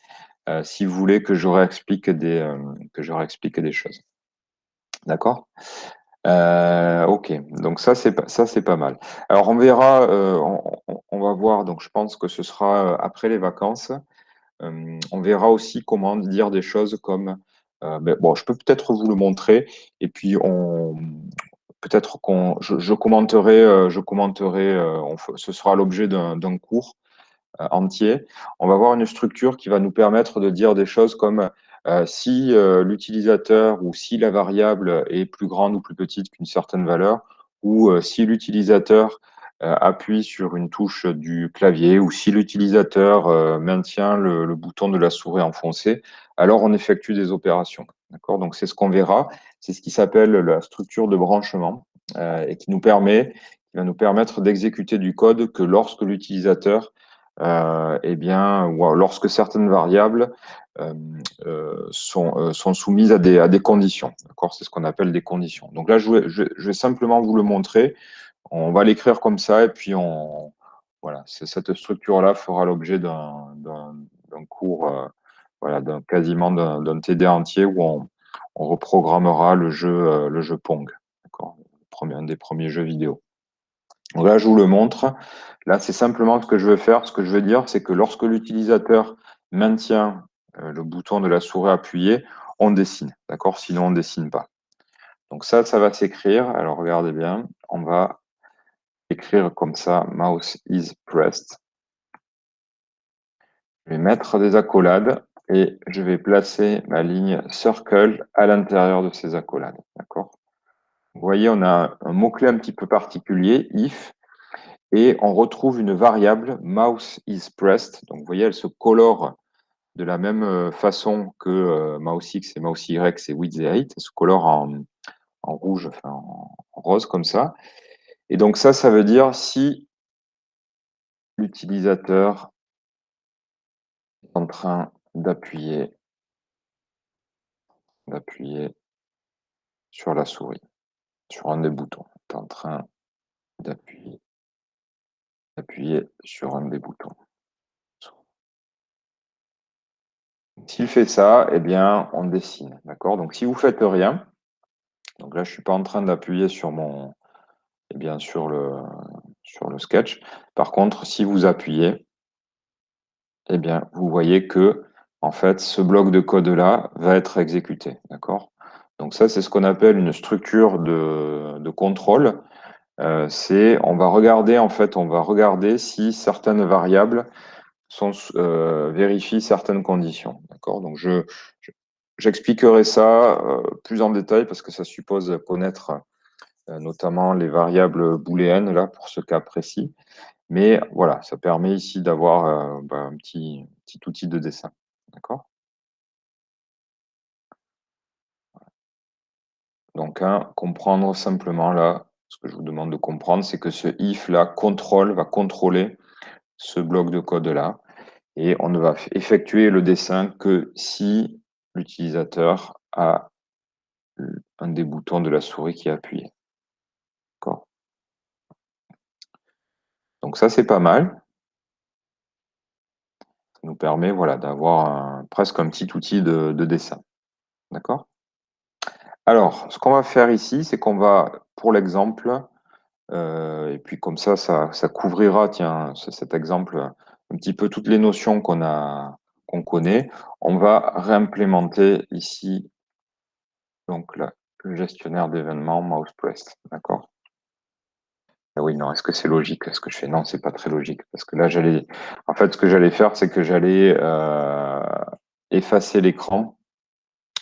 Speaker 1: si vous voulez que je réexplique des choses. D'accord? Ok, donc ça c'est pas mal. Alors on verra, on va voir. Donc je pense que ce sera après les vacances. On verra aussi comment dire des choses comme ben, bon, je peux peut-être vous le montrer et puis peut-être je commenterai, ce sera l'objet d'un cours entier. On va avoir une structure qui va nous permettre de dire des choses comme si l'utilisateur ou si la variable est plus grande ou plus petite qu'une certaine valeur, ou si l'utilisateur appuie sur une touche du clavier, ou si l'utilisateur maintient le bouton de la souris enfoncé, alors on effectue des opérations. D'accord? Donc c'est ce qu'on verra. C'est ce qui s'appelle la structure de branchement et qui va nous permettre d'exécuter du code que lorsque l'utilisateur eh bien, ou lorsque certaines variables sont soumises à des conditions. D'accord? C'est ce qu'on appelle des conditions. Donc là, je vais simplement vous le montrer. On va l'écrire comme ça et puis voilà, cette structure-là fera l'objet d'un cours, voilà, quasiment d'un TD entier où on reprogrammera le jeu Pong. D'accord? Un des premiers jeux vidéo. Donc là, je vous le montre. Là, c'est simplement ce que je veux faire. Ce que je veux dire, c'est que lorsque l'utilisateur maintient le bouton de la souris appuyé, on dessine. D'accord? Sinon, on ne dessine pas. Donc ça va s'écrire. Alors, regardez bien. On va écrire comme ça, mouse is pressed. Je vais mettre des accolades et je vais placer ma ligne circle à l'intérieur de ces accolades. D'accord? Vous voyez, on a un mot-clé un petit peu particulier, if. Et on retrouve une variable mouse is pressed. Donc, vous voyez, elle se colore de la même façon que mouse X et mouse Y, c'est width et height. Elle se colore en rouge, enfin en rose comme ça. Et donc ça veut dire si l'utilisateur est en train d'appuyer sur la souris, sur un des boutons. Il est en train d'appuyer sur un des boutons. S'il fait ça, eh bien, on dessine. D'accord? Donc, si vous faites rien, donc là, je suis pas en train d'appuyer sur mon, eh bien, sur le sketch. Par contre, si vous appuyez, eh bien, vous voyez que, en fait, ce bloc de code-là va être exécuté. D'accord? Donc, ça, c'est ce qu'on appelle une structure de contrôle. On va regarder, en fait, on va regarder si certaines variables vérifient certaines conditions. D'accord? Donc, j'expliquerai ça plus en détail parce que ça suppose connaître notamment les variables booléennes, là, pour ce cas précis. Mais voilà, ça permet ici d'avoir un petit outil de dessin. D'accord? Donc, comprendre simplement là, ce que je vous demande de comprendre, c'est que ce if là va contrôler ce bloc de code là, et on ne va effectuer le dessin que si l'utilisateur a un des boutons de la souris qui est appuyé. D'accord? Donc ça, c'est pas mal. Ça nous permet, voilà, d'avoir presque un petit outil de dessin. D'accord? Alors, ce qu'on va faire ici, c'est qu'on va, pour l'exemple, et puis comme ça couvrira, tiens, cet exemple, un petit peu toutes les notions qu'on connaît. On va réimplémenter ici donc le gestionnaire d'événements MousePress. D'accord? Ah oui, non, est-ce que c'est logique ce que je fais? Non, c'est pas très logique parce que là, en fait, ce que j'allais faire, c'est que j'allais effacer l'écran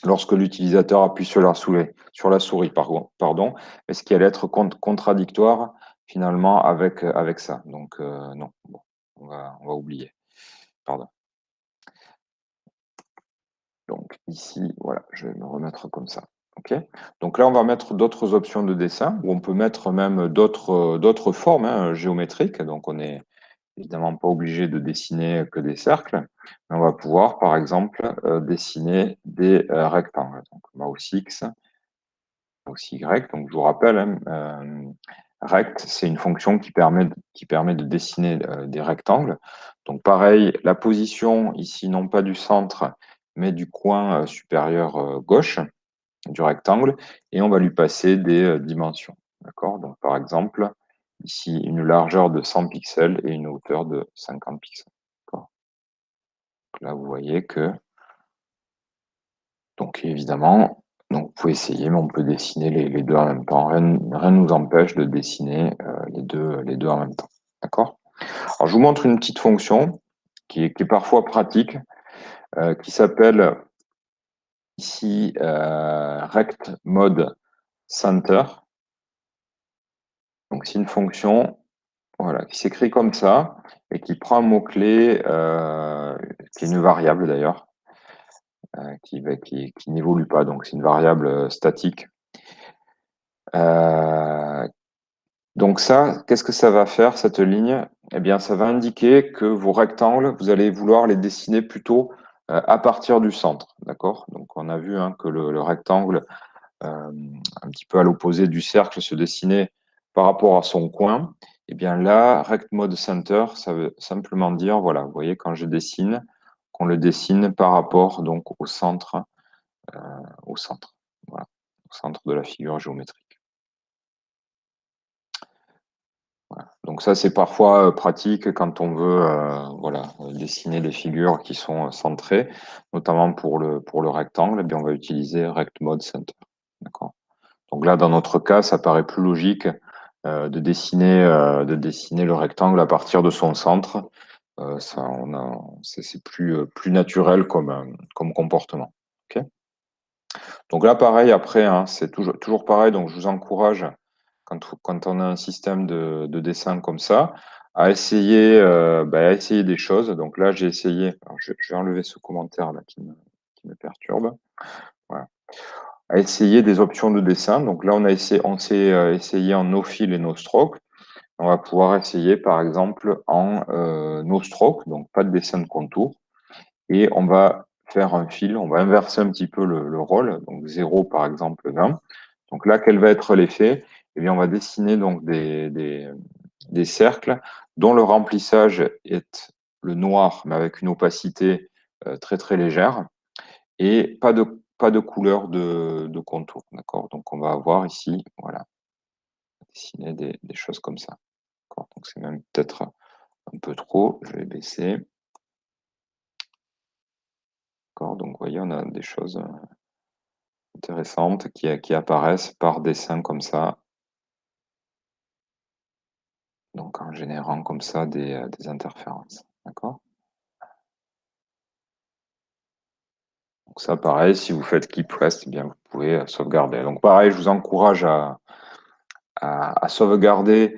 Speaker 1: lorsque l'utilisateur appuie sur la souris, pardon, mais ce qui allait être contradictoire finalement avec ça. Donc, non, bon, on va oublier. Pardon. Donc, ici, voilà, je vais me remettre comme ça. OK? Donc là, on va mettre d'autres options de dessin, ou on peut mettre même d'autres formes géométriques. Donc, on n'est évidemment pas obligé de dessiner que des cercles. Mais on va pouvoir, par exemple, dessiner des rectangles. Donc, mouse X, aussi Y. Donc, je vous rappelle, rect, c'est une fonction qui permet de dessiner des rectangles. Donc, pareil, la position ici, non pas du centre, mais du coin supérieur gauche du rectangle, et on va lui passer des dimensions. D'accord? Donc, par exemple, ici, une largeur de 100 pixels et une hauteur de 50 pixels. D'accord? Donc là, vous voyez que donc évidemment, donc vous pouvez essayer, mais on peut dessiner les deux en même temps. Rien ne nous empêche de dessiner les deux en même temps. D'accord? Alors je vous montre une petite fonction qui est parfois pratique, qui s'appelle ici rect mode center. Donc c'est une fonction, voilà, qui s'écrit comme ça et qui prend un mot-clé qui est une variable d'ailleurs, qui n'évolue pas. Donc c'est une variable statique. Donc ça, qu'est-ce que ça va faire, cette ligne? Eh bien, ça va indiquer que vos rectangles, vous allez vouloir les dessiner plutôt à partir du centre. D'accord? Donc, on a vu que le rectangle, un petit peu à l'opposé du cercle, se dessinait par rapport à son coin. Eh bien là, rect mode center, ça veut simplement dire, voilà, vous voyez, quand je dessine, qu'on le dessine par rapport donc au centre, voilà, au centre de la figure géométrique. Voilà. Donc ça, c'est parfois pratique quand on veut voilà, dessiner des figures qui sont centrées, notamment pour le rectangle, eh bien, on va utiliser rect mode center. D'accord. Donc là, dans notre cas, ça paraît plus logique de dessiner le rectangle à partir de son centre. C'est plus naturel comme comportement. Okay. Donc là, pareil, après, c'est toujours pareil. Donc je vous encourage, quand on a un système de dessin comme ça, à essayer des choses. Donc là, j'ai essayé. Alors, je vais enlever ce commentaire là qui me perturbe. Voilà. À essayer des options de dessin. Donc là, on s'est essayé en no fill et no stroke. On va pouvoir essayer, par exemple, en no stroke, donc pas de dessin de contour. Et on va faire un fil, on va inverser un petit peu le rôle, donc 0 par exemple 20. Donc là, quel va être l'effet? Eh bien, on va dessiner donc des cercles dont le remplissage est le noir, mais avec une opacité très très légère, et pas de couleur de contour. D'accord? Donc on va avoir ici, voilà, dessiner des choses comme ça. Donc c'est même peut-être un peu trop, je vais baisser. Donc vous voyez, on a des choses intéressantes qui apparaissent par dessin comme ça, donc en générant comme ça des interférences. D'accord? Donc ça, pareil, si vous faites keep rest, eh bien vous pouvez sauvegarder. Donc pareil, je vous encourage à sauvegarder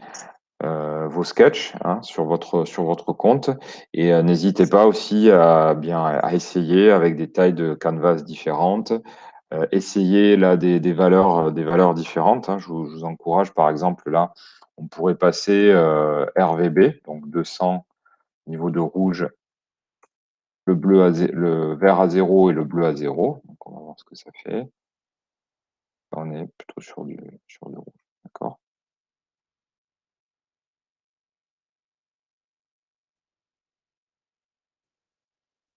Speaker 1: vos sketchs hein, sur votre compte et n'hésitez pas aussi à essayer avec des tailles de canvas différentes. Essayer là des valeurs différentes. Hein. Je vous encourage, par exemple, là, on pourrait passer RVB, donc 200 niveau de rouge, le vert à 0 et le bleu à 0. Donc, on va voir ce que ça fait. Là, on est plutôt sur du rouge. D'accord?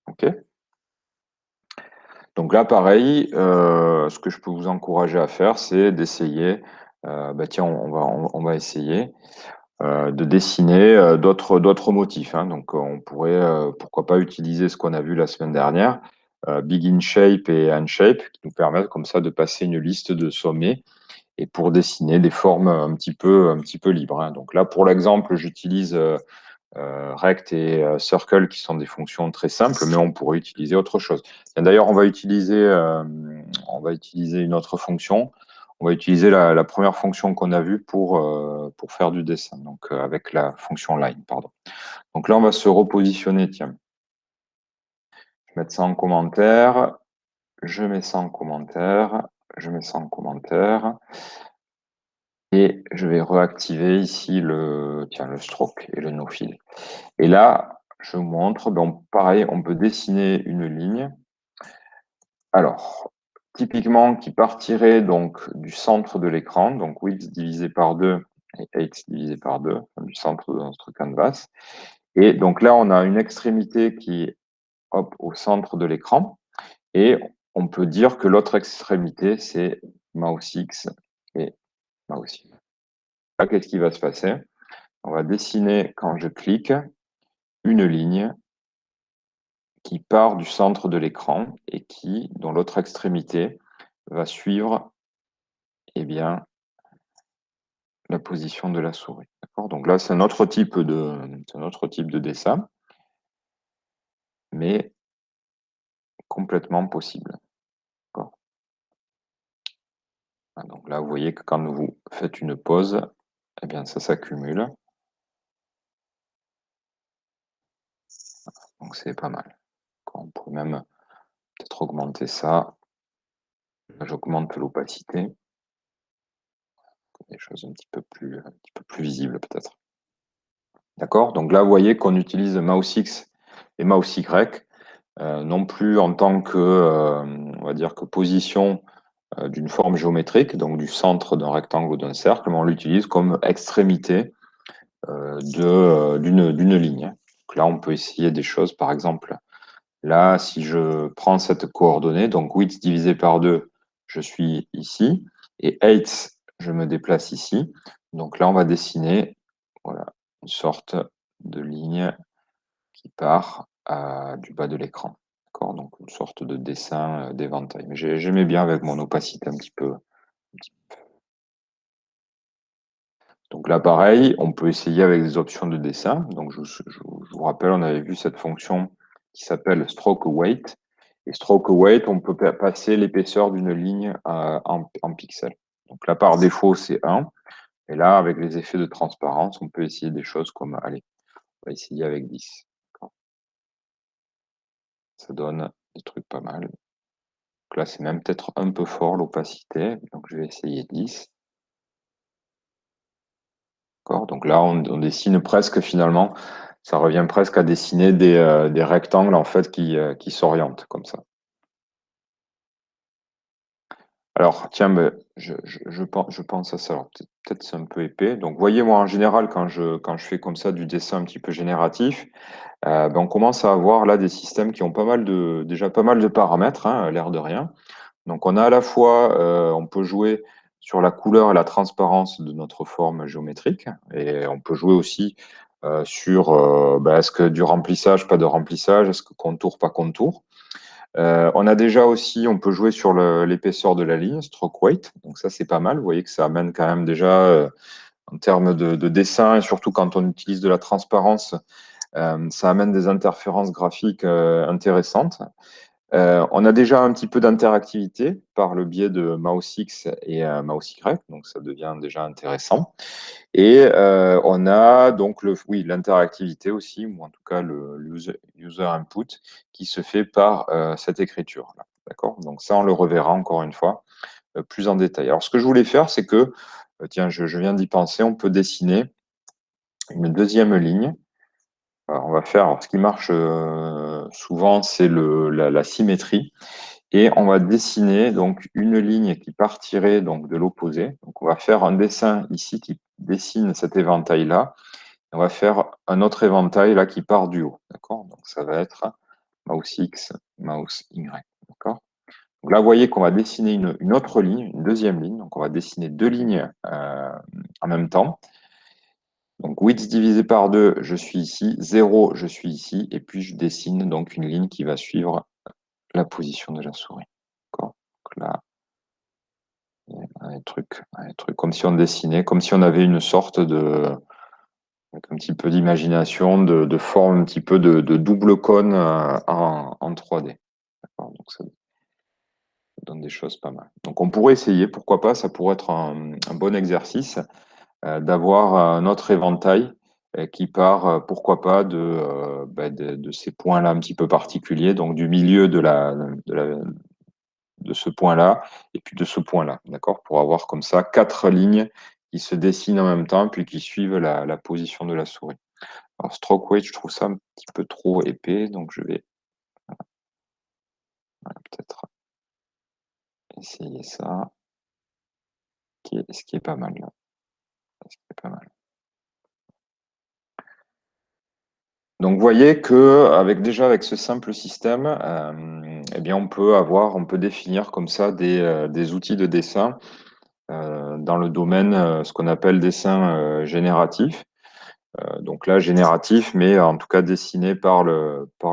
Speaker 1: OK. Donc là, pareil, ce que je peux vous encourager à faire, c'est d'essayer. Bah tiens, on va essayer. De dessiner d'autres motifs. Hein. Donc, on pourrait, pourquoi pas, utiliser ce qu'on a vu la semaine dernière, Begin Shape et End Shape, qui nous permettent comme ça de passer une liste de sommets et pour dessiner des formes un petit peu libres. Hein. Donc là, pour l'exemple, j'utilise Rect et Circle, qui sont des fonctions très simples, mais on pourrait utiliser autre chose. D'ailleurs, on va utiliser une autre fonction. On va utiliser la première fonction qu'on a vue pour faire du dessin, donc avec la fonction line, pardon. Donc là, on va se repositionner, tiens. Je vais mettre ça en commentaire, je mets ça en commentaire, je mets ça en commentaire, et je vais réactiver ici le stroke et le no-fill. Et là, je vous montre, donc pareil, on peut dessiner une ligne. Alors, typiquement, qui partirait donc du centre de l'écran, donc width divisé par 2 et height divisé par 2, du centre de notre canvas. Et donc là, on a une extrémité qui est hop, au centre de l'écran. Et on peut dire que l'autre extrémité, c'est mouse X et mouse Y. Là, qu'est-ce qui va se passer? On va dessiner, quand je clique, une ligne qui part du centre de l'écran et dont l'autre extrémité va suivre eh bien, la position de la souris. Donc là, c'est un autre type de dessin, mais complètement possible. Donc là, vous voyez que quand vous faites une pause, eh bien, ça s'accumule. Donc c'est pas mal. On peut même peut-être augmenter ça. J'augmente l'opacité. Des choses un petit peu plus visibles peut-être. D'accord? Donc là, vous voyez qu'on utilise mouse X et mouse Y, non plus en tant que, on va dire que position d'une forme géométrique, donc du centre d'un rectangle ou d'un cercle, mais on l'utilise comme extrémité d'une ligne. Donc là, on peut essayer des choses, par exemple, là, si je prends cette coordonnée, donc width divisé par 2, je suis ici, et height, je me déplace ici. Donc là, on va dessiner voilà, une sorte de ligne qui part du bas de l'écran. Donc une sorte de dessin d'éventail. Mais j'aimais bien avec mon opacité un petit peu. Donc là, pareil, on peut essayer avec des options de dessin. Donc je vous rappelle, on avait vu cette fonction qui s'appelle stroke weight. Et stroke weight, on peut passer l'épaisseur d'une ligne en pixels. Donc là, par défaut, c'est 1. Et là, avec les effets de transparence, on peut essayer des choses comme, allez, on va essayer avec 10. Ça donne des trucs pas mal. Donc là, c'est même peut-être un peu fort l'opacité. Donc je vais essayer 10. D'accord? Donc là, on dessine presque finalement, ça revient presque à dessiner des rectangles en fait qui s'orientent comme ça. Alors, tiens, mais je pense à ça. Alors, peut-être c'est un peu épais. Donc, voyez, moi, en général, quand je fais comme ça du dessin un petit peu génératif, ben, on commence à avoir là des systèmes qui ont déjà pas mal de paramètres, hein, l'air de rien. Donc, on a à la fois, on peut jouer sur la couleur et la transparence de notre forme géométrique, et on peut jouer aussi sur ben, est-ce que du remplissage, pas de remplissage, est-ce que contour, pas contour. On a déjà aussi, on peut jouer sur l'épaisseur de la ligne, stroke weight. Donc ça, c'est pas mal. Vous voyez que ça amène quand même déjà, en termes de dessin, et surtout quand on utilise de la transparence, ça amène des interférences graphiques intéressantes. On a déjà un petit peu d'interactivité par le biais de mouse X et mouse Y, donc ça devient déjà intéressant. Et on a donc oui, l'interactivité aussi, ou en tout cas le user input, qui se fait par cette écriture-là. D'accord? Donc ça, on le reverra encore une fois plus en détail. Alors, ce que je voulais faire, c'est que, tiens, je viens d'y penser, on peut dessiner une deuxième ligne. Alors, on va faire, alors, ce qui marche souvent, c'est la symétrie. Et on va dessiner donc une ligne qui partirait donc de l'opposé. Donc, on va faire un dessin ici qui dessine cet éventail-là. On va faire un autre éventail là qui part du haut. D'accord? Donc, ça va être mouse X, mouse Y. D'accord? Donc là, vous voyez qu'on va dessiner une autre ligne, une deuxième ligne. Donc, on va dessiner deux lignes en même temps. Donc, width divisé par 2, je suis ici. 0, je suis ici. Et puis, je dessine donc une ligne qui va suivre la position de la souris. D'accord? Donc là, il y a un truc comme si on dessinait, comme si on avait une sorte avec un petit peu d'imagination, de forme un petit peu de double cône en 3D. D'accord? Donc, ça donne des choses pas mal. Donc, on pourrait essayer, pourquoi pas, ça pourrait être un bon exercice d'avoir un autre éventail qui part, pourquoi pas, de ces points-là un petit peu particuliers, donc du milieu de ce point-là et puis de ce point-là, d'accord, pour avoir comme ça 4 lignes qui se dessinent en même temps puis qui suivent la position de la souris. Alors, stroke weight, je trouve ça un petit peu trop épais, donc je vais peut-être essayer ça, ce qui est pas mal là. Ce qui est pas mal. Donc, vous voyez que déjà avec ce simple système, eh bien, on peut définir comme ça des outils de dessin dans le domaine, ce qu'on appelle dessin génératif. Donc là, génératif, mais en tout cas dessiné par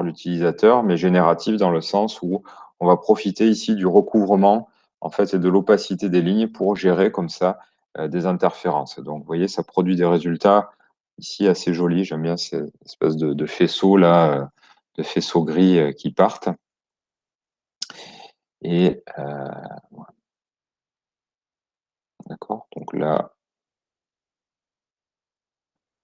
Speaker 1: l'utilisateur, mais génératif dans le sens où on va profiter ici du recouvrement en fait et de l'opacité des lignes pour gérer comme ça des interférences. Donc, vous voyez, ça produit des résultats ici assez jolis. J'aime bien ces espèces de faisceaux là, de faisceaux gris qui partent. Et voilà. D'accord. Donc là.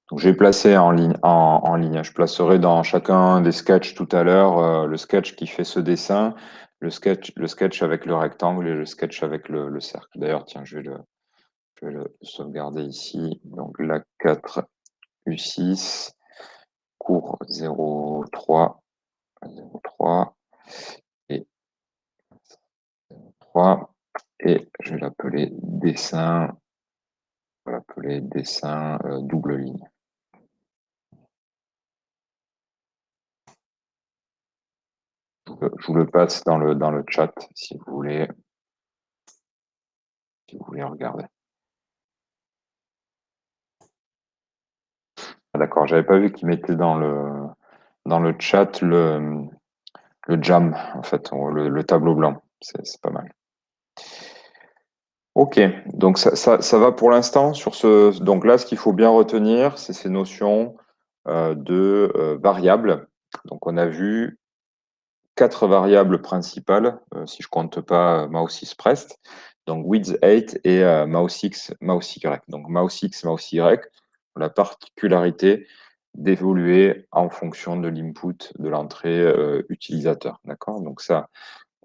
Speaker 1: Donc, j'ai placé en ligne. Je placerai dans chacun des sketchs tout à l'heure le sketch qui fait ce dessin, le sketch avec le rectangle et le sketch avec le cercle. D'ailleurs, tiens, je vais le sauvegarder ici. Donc, la 4 U6, cours 03, 03 et 3. Et je vais l'appeler dessin double ligne. Je vous le passe dans le chat si vous voulez regarder. Ah, d'accord, j'avais pas vu qu'il mettait dans le chat le jam, en fait, le tableau blanc. C'est pas mal. Ok, donc ça va pour l'instant sur ce. Donc là, ce qu'il faut bien retenir, c'est ces notions de variables. Donc on a vu 4 variables principales, si je compte pas mouse expressed. Donc width 8 et mouse X, mouse Y. Donc mouse X, mouse Y ont la particularité d'évoluer en fonction de l'input de l'entrée utilisateur. D'accord? Donc ça,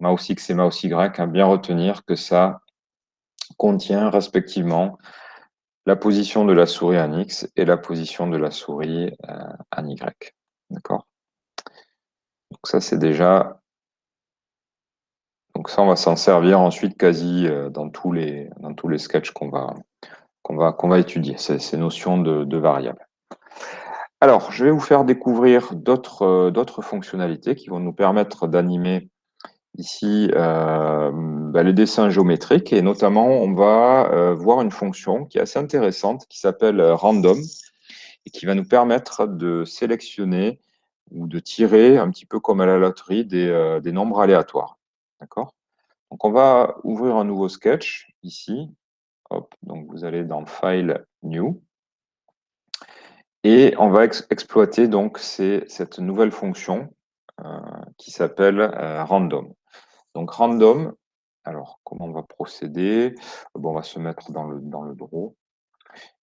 Speaker 1: mouse X et mouse Y, à bien retenir que ça contient respectivement la position de la souris en X et la position de la souris en Y. D'accord? Donc ça, c'est déjà... Donc ça, on va s'en servir ensuite quasi dans tous les sketchs qu'on va étudier, ces notions de variables. Alors, je vais vous faire découvrir d'autres fonctionnalités qui vont nous permettre d'animer ici les dessins géométriques, et notamment on va voir une fonction qui est assez intéressante qui s'appelle random et qui va nous permettre de sélectionner ou de tirer un petit peu comme à la loterie des nombres aléatoires. D'accord? Donc on va ouvrir un nouveau sketch ici. Hop, donc vous allez dans File, New, et on va exploiter donc cette nouvelle fonction qui s'appelle random. Donc random, alors comment on va procéder? Bon, on va se mettre dans le draw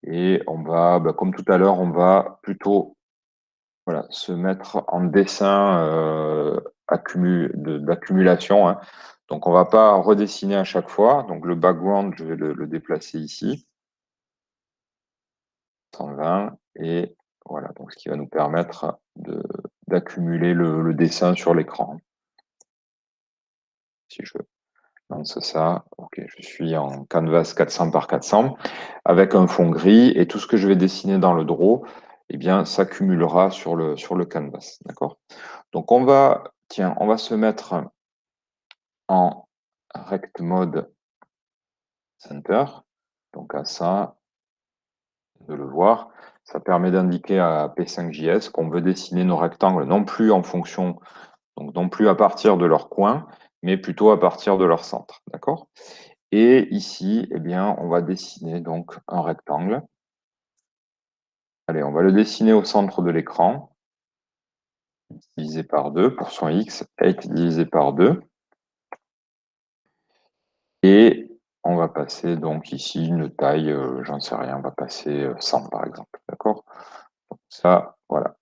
Speaker 1: et on va, comme tout à l'heure, on va plutôt se mettre en dessin d'accumulation, hein. Donc on ne va pas redessiner à chaque fois. Donc le background, je vais le déplacer ici, 120, et voilà, donc ce qui va nous permettre d'accumuler le dessin sur l'écran. Si je lance ça, ok, je suis en canvas 400 par 400 avec un fond gris, et tout ce que je vais dessiner dans le draw, eh bien, s'accumulera sur le canvas. D'accord? Donc on va se mettre en rect mode center. Donc à ça, de le voir, ça permet d'indiquer à P5JS qu'on veut dessiner nos rectangles non plus en fonction, donc non plus à partir de leur coin, mais plutôt à partir de leur centre. D'accord? Et ici, eh bien, on va dessiner donc un rectangle. Allez, on va le dessiner au centre de l'écran, divisé par 2 pour son X, 8 divisé par 2. Et on va passer donc ici une taille, j'en sais rien, on va passer 100 par exemple. D'accord? Ça, voilà.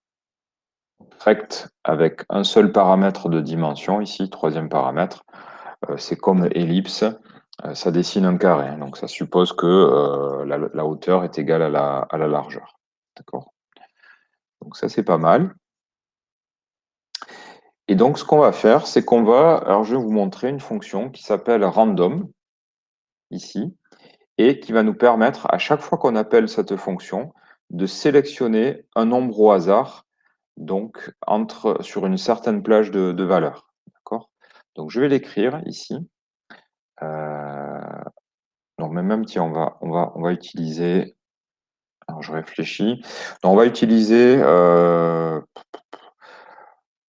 Speaker 1: Rect avec un seul paramètre de dimension ici, troisième paramètre. C'est comme ellipse, ça dessine un carré. Hein, donc ça suppose que la hauteur est égale à la largeur. D'accord? Donc ça, c'est pas mal. Et donc, ce qu'on va faire, c'est qu'on va... Alors, je vais vous montrer une fonction qui s'appelle random, ici, et qui va nous permettre, à chaque fois qu'on appelle cette fonction, de sélectionner un nombre au hasard, donc sur une certaine plage de valeurs. D'accord? Donc, je vais l'écrire ici. Donc, même, tiens, on va utiliser... Alors, je réfléchis. Donc, on va utiliser...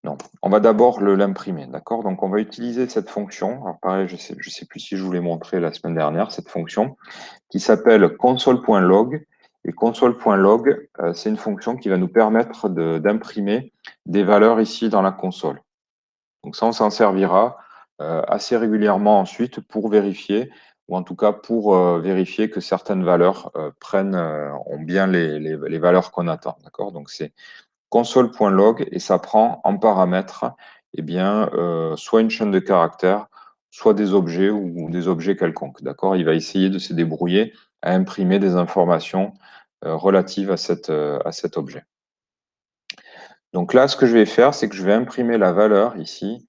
Speaker 1: non, on va d'abord l'imprimer, d'accord? Donc, on va utiliser cette fonction. Alors, pareil, je sais plus si je vous l'ai montré la semaine dernière, cette fonction qui s'appelle console.log. Et console.log, c'est une fonction qui va nous permettre d'imprimer des valeurs ici dans la console. Donc ça, on s'en servira assez régulièrement ensuite pour vérifier, ou en tout cas pour vérifier que certaines valeurs ont bien les valeurs qu'on attend. D'accord? Donc c'est console.log et ça prend en paramètre eh bien, soit une chaîne de caractères, soit des objets ou des objets quelconques. D'accord? Il va essayer de se débrouiller à imprimer des informations relatives à cet objet. Donc là, ce que je vais faire, c'est que je vais imprimer la valeur ici.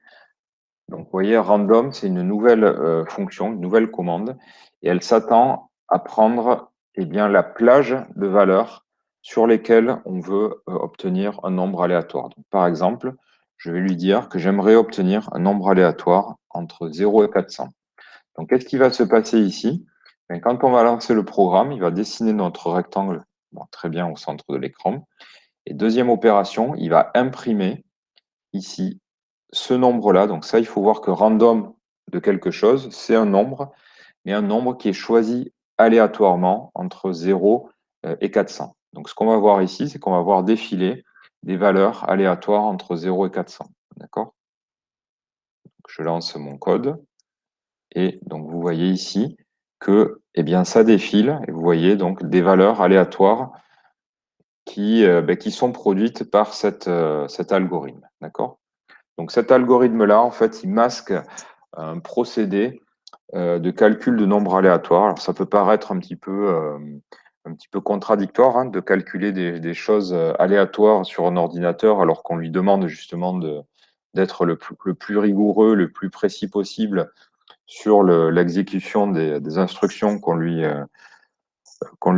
Speaker 1: Donc, vous voyez, random, c'est une nouvelle fonction, une nouvelle commande, et elle s'attend à prendre eh bien, la plage de valeurs sur lesquelles on veut obtenir un nombre aléatoire. Donc, par exemple, je vais lui dire que j'aimerais obtenir un nombre aléatoire entre 0 et 400. Donc, qu'est-ce qui va se passer ici? Ben, quand on va lancer le programme, il va dessiner notre rectangle très bien au centre de l'écran. Et deuxième opération, il va imprimer ici ce nombre-là. Donc ça, il faut voir que random de quelque chose, c'est un nombre, mais un nombre qui est choisi aléatoirement entre 0 et 400. Donc ce qu'on va voir ici, c'est qu'on va voir défiler des valeurs aléatoires entre 0 et 400. D'accord? Je lance mon code et donc vous voyez ici que eh bien, ça défile et vous voyez donc des valeurs aléatoires qui sont produites par cet algorithme. D'accord? Donc cet algorithme-là, en fait, il masque un procédé de calcul de nombres aléatoires. Alors ça peut paraître un petit peu un petit peu contradictoire hein, de calculer des choses aléatoires sur un ordinateur alors qu'on lui demande justement d'être le plus rigoureux, le plus précis possible sur l'exécution des instructions qu'on lui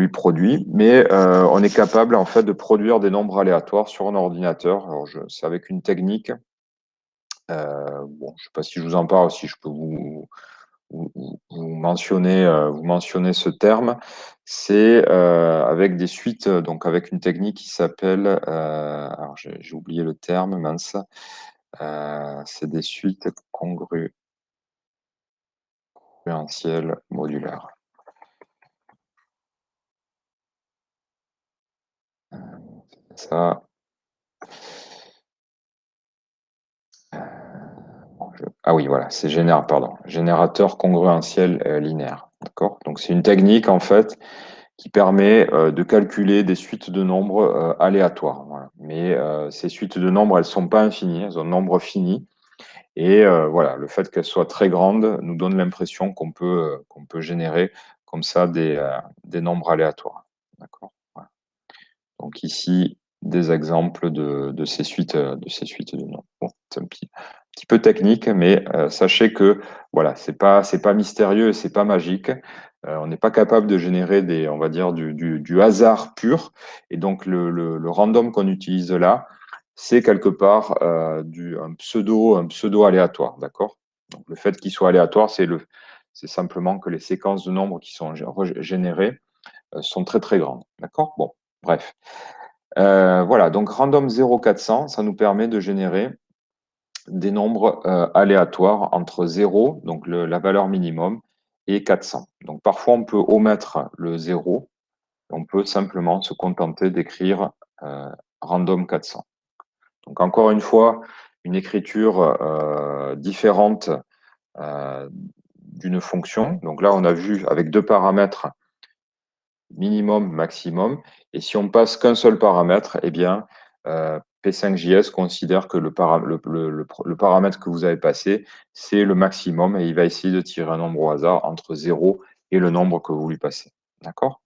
Speaker 1: produit. Mais on est capable en fait de produire des nombres aléatoires sur un ordinateur. Alors c'est avec une technique. Bon, je ne sais pas si je vous en parle, si je peux vous mentionnez ce terme, c'est avec des suites, donc avec une technique qui s'appelle, alors j'ai oublié le terme, mince, c'est des suites congruentielles modulaires. Ça, ah oui, voilà, c'est générateur congruentiel linéaire. D'accord? Donc c'est une technique en fait qui permet de calculer des suites de nombres aléatoires. Voilà. Mais ces suites de nombres, elles ne sont pas infinies, elles ont un nombre fini. Et voilà, le fait qu'elles soient très grandes nous donne l'impression qu'on peut générer comme ça des nombres aléatoires. D'accord? Voilà. Donc ici, des exemples de ces suites de nombres. Bon, c'est un petit peu technique, mais sachez que voilà, c'est pas mystérieux, c'est pas magique. On n'est pas capable de générer on va dire, du hasard pur. Et donc le random qu'on utilise là, c'est quelque part un pseudo aléatoire, d'accord? Donc le fait qu'il soit aléatoire, c'est simplement que les séquences de nombres qui sont générées sont très très grandes, d'accord? Bon, bref. Voilà, donc random 0,400, ça nous permet de générer des nombres aléatoires entre 0, donc la valeur minimum, et 400. Donc parfois, on peut omettre le 0, on peut simplement se contenter d'écrire random 400. Donc encore une fois, une écriture différente d'une fonction. Donc là, on a vu avec deux paramètres, minimum, maximum. Et si on passe qu'un seul paramètre, eh bien, P5JS considère que le paramètre que vous avez passé, c'est le maximum et il va essayer de tirer un nombre au hasard entre 0 et le nombre que vous lui passez. D'accord?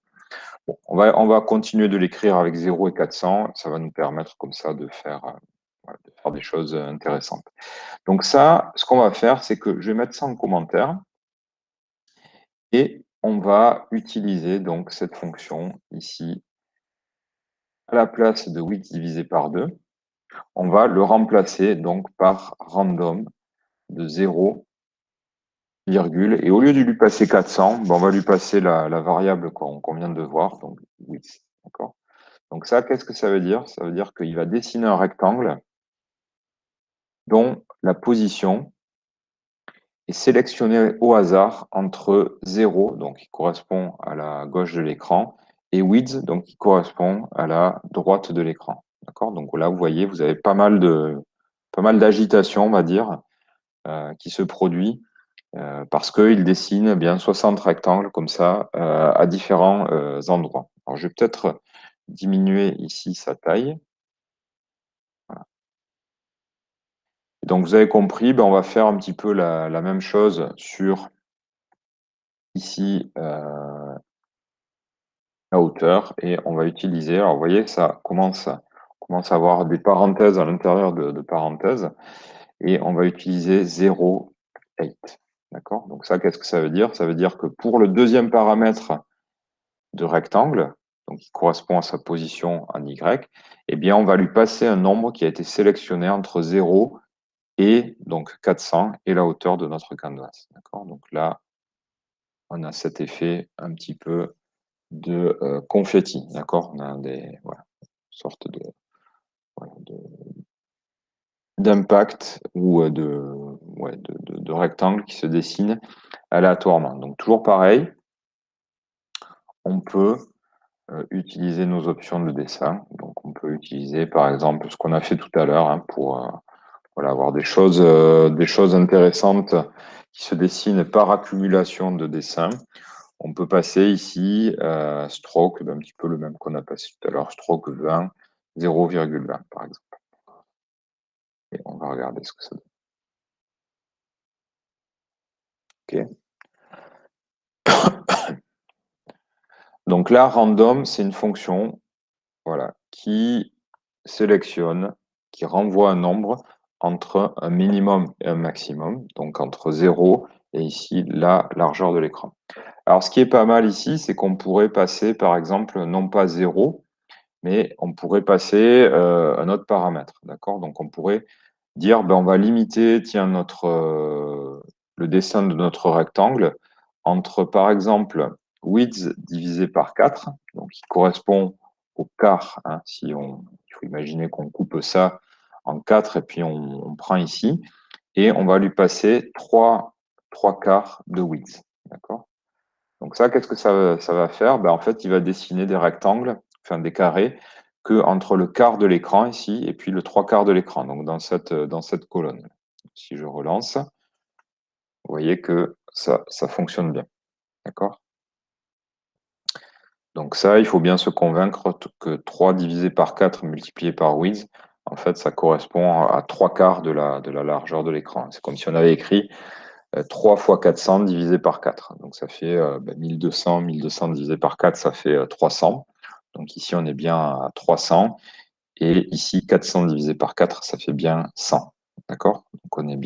Speaker 1: Bon, on va continuer de l'écrire avec 0 et 400. Ça va nous permettre comme ça de faire des choses intéressantes. Donc ça, ce qu'on va faire, c'est que je vais mettre ça en commentaire et on va utiliser donc cette fonction ici à la place de width divisé par 2, on va le remplacer donc par random de 0, virgule, et au lieu de lui passer 400, ben on va lui passer la variable qu'on vient de voir, donc width. D'accord? Donc ça, qu'est-ce que ça veut dire? Ça veut dire qu'il va dessiner un rectangle dont la position est sélectionnée au hasard entre 0, donc qui correspond à la gauche de l'écran, et width, donc qui correspond à la droite de l'écran. D'accord? Donc là, vous voyez, vous avez pas mal d'agitation, on va dire, qui se produit parce qu'il dessine eh bien 60 rectangles comme ça à différents endroits. Alors, je vais peut-être diminuer ici sa taille. Voilà. Donc, vous avez compris, ben, on va faire un petit peu la même chose sur ici la hauteur et on va utiliser, alors vous voyez, on commence à avoir des parenthèses à l'intérieur de parenthèses et on va utiliser 0,8. D'accord? Donc ça, qu'est-ce que ça veut dire? Ça veut dire que pour le deuxième paramètre de rectangle, donc qui correspond à sa position en Y, eh bien, on va lui passer un nombre qui a été sélectionné entre 0 et donc 400 et la hauteur de notre canvas. D'accord? Donc là, on a cet effet un petit peu de confetti. D'accord? On a voilà, sorte voilà, d'impact ou ouais, de rectangle qui se dessine aléatoirement. Donc toujours pareil, on peut utiliser nos options de dessin. Donc on peut utiliser par exemple ce qu'on a fait tout à l'heure hein, pour voilà, avoir des choses intéressantes qui se dessinent par accumulation de dessins. On peut passer ici stroke, un petit peu le même qu'on a passé tout à l'heure, stroke 20, 0,20 par exemple. Et on va regarder ce que ça donne. Okay. Donc là, random, c'est une fonction voilà, qui sélectionne, qui renvoie un nombre entre un minimum et un maximum, donc entre 0 et ici la largeur de l'écran. Alors, ce qui est pas mal ici, c'est qu'on pourrait passer, par exemple, non pas 0, mais on pourrait passer un autre paramètre, d'accord? Donc, on pourrait dire, ben, on va limiter, tiens, le dessin de notre rectangle entre, par exemple, width divisé par 4, donc qui correspond au quart, hein, il faut imaginer qu'on coupe ça en 4 et puis on prend ici, et on va lui passer 3 quarts de width, d'accord? Donc ça, qu'est-ce que ça va faire? Ben, en fait, il va dessiner des rectangles, enfin des carrés, que entre le quart de l'écran ici et puis le 3 quarts de l'écran, donc dans cette colonne. Si je relance, vous voyez que ça fonctionne bien. D'accord? Donc ça, il faut bien se convaincre que 3 divisé par 4 multiplié par width, en fait, ça correspond à 3 quarts de la largeur de l'écran. C'est comme si on avait écrit 3 fois 400 divisé par 4. Donc ça fait 1200, 1200 divisé par 4, ça fait 300. Donc ici, on est bien à 300. Et ici, 400 divisé par 4, ça fait bien 100. D'accord? Donc on est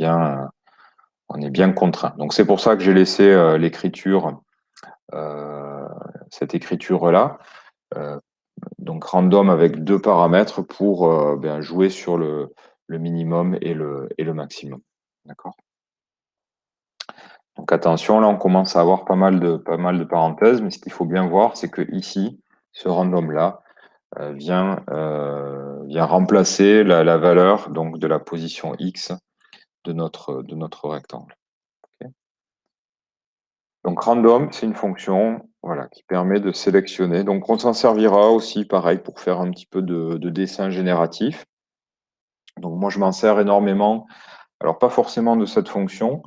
Speaker 1: bien contraint. Donc c'est pour ça que j'ai laissé l'écriture, euh, cette écriture-là. Euh, donc random avec deux paramètres pour jouer sur le minimum et le maximum. D'accord? Donc attention, là on commence à avoir pas mal de parenthèses, mais ce qu'il faut bien voir, c'est que ici, ce random-là vient remplacer la valeur donc, de la position X de notre rectangle. Okay. Donc random, c'est une fonction voilà, qui permet de sélectionner. Donc on s'en servira aussi, pareil, pour faire un petit peu de dessin génératif. Donc moi, je m'en sers énormément. Alors pas forcément de cette fonction,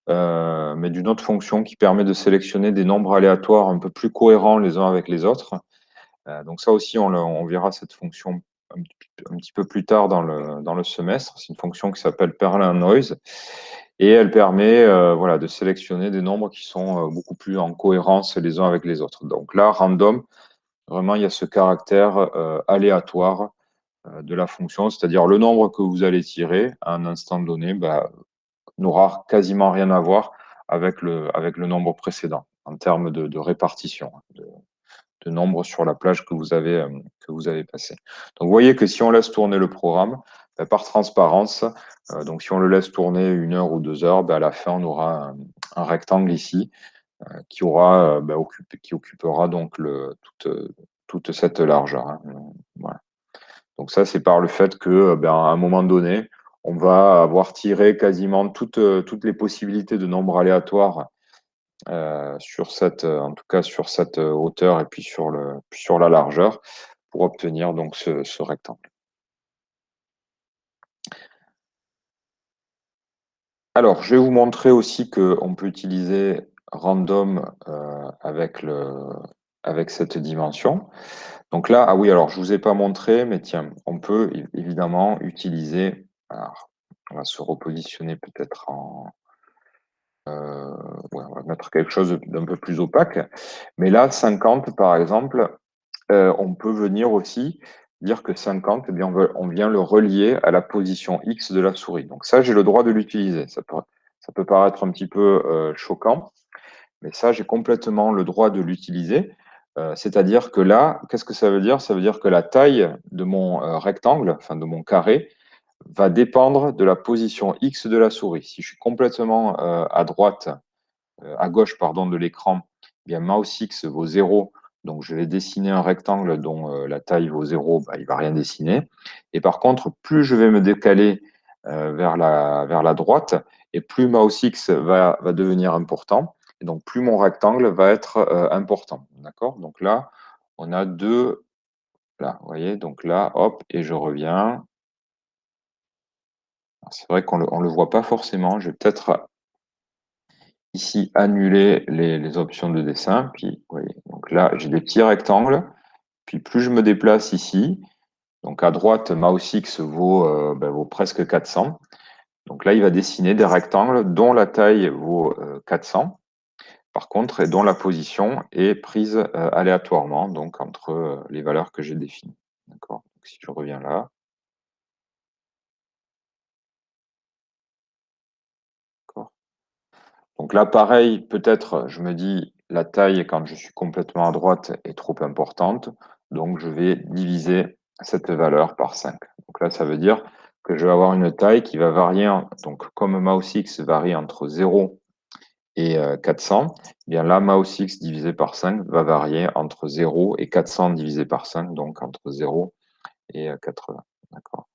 Speaker 1: mais d'une autre fonction qui permet de sélectionner des nombres aléatoires un peu plus cohérents les uns avec les autres. Donc ça aussi, on verra cette fonction un petit peu plus tard dans le semestre. C'est une fonction qui s'appelle Perlin Noise et elle permet voilà, de sélectionner des nombres qui sont beaucoup plus en cohérence les uns avec les autres. Donc là, random, vraiment, il y a ce caractère aléatoire de la fonction, c'est-à-dire le nombre que vous allez tirer à un instant donné n'aura quasiment rien à voir avec le nombre précédent en termes de répartition, de nombre sur la plage que vous avez passé. Donc, vous voyez que si on laisse tourner le programme, par transparence, donc si on le laisse tourner 1 heure ou 2 heures, à la fin, on aura un rectangle ici qui occupera donc toute cette largeur. Hein. Voilà. Donc ça, c'est par le fait que, à un moment donné, on va avoir tiré quasiment toutes les possibilités de nombres aléatoires en tout cas sur cette hauteur et puis sur la largeur pour obtenir donc ce rectangle. Alors, je vais vous montrer aussi qu'on peut utiliser random avec cette dimension. Donc là, ah oui, alors je ne vous ai pas montré, mais tiens, on peut évidemment utiliser, alors, on va se repositionner peut-être ouais, on va mettre quelque chose d'un peu plus opaque, mais là, 50 par exemple, on peut venir aussi dire que 50, eh bien, on vient le relier à la position X de la souris. Donc ça, j'ai le droit de l'utiliser. Ça peut paraître un petit peu choquant, mais ça, j'ai complètement le droit de l'utiliser. C'est-à-dire que là, qu'est-ce que ça veut dire? Ça veut dire que la taille de mon rectangle, enfin de mon carré, va dépendre de la position X de la souris. Si je suis complètement à gauche pardon, de l'écran, eh bien mouse X vaut 0. Donc, je vais dessiner un rectangle dont la taille vaut 0, il ne va rien dessiner. Et par contre, plus je vais me décaler vers la droite, et plus mouse X va devenir important. Et donc, plus mon rectangle va être important. D'accord? Donc là, on a deux. Là, vous voyez? Donc là, hop, et je reviens. C'est vrai qu'on ne le voit pas forcément. Je vais peut-être ici annuler les options de dessin. Puis, vous voyez, donc là, j'ai des petits rectangles. Puis plus je me déplace ici, donc à droite, mouse X vaut presque 400. Donc là, il va dessiner des rectangles dont la taille vaut 400. par contre, et dont la position est prise aléatoirement, donc entre les valeurs que j'ai définies. D'accord? Donc, si je reviens là, d'accord. Donc là, pareil, peut-être, je me dis, la taille, quand je suis complètement à droite, est trop importante, donc je vais diviser cette valeur par 5. Donc là, ça veut dire que je vais avoir une taille qui va varier, donc comme mouse X varie entre 0 et 400, eh bien là, mouse X divisé par 5 va varier entre 0 et 400 divisé par 5, donc entre 0 et 80. D'accord?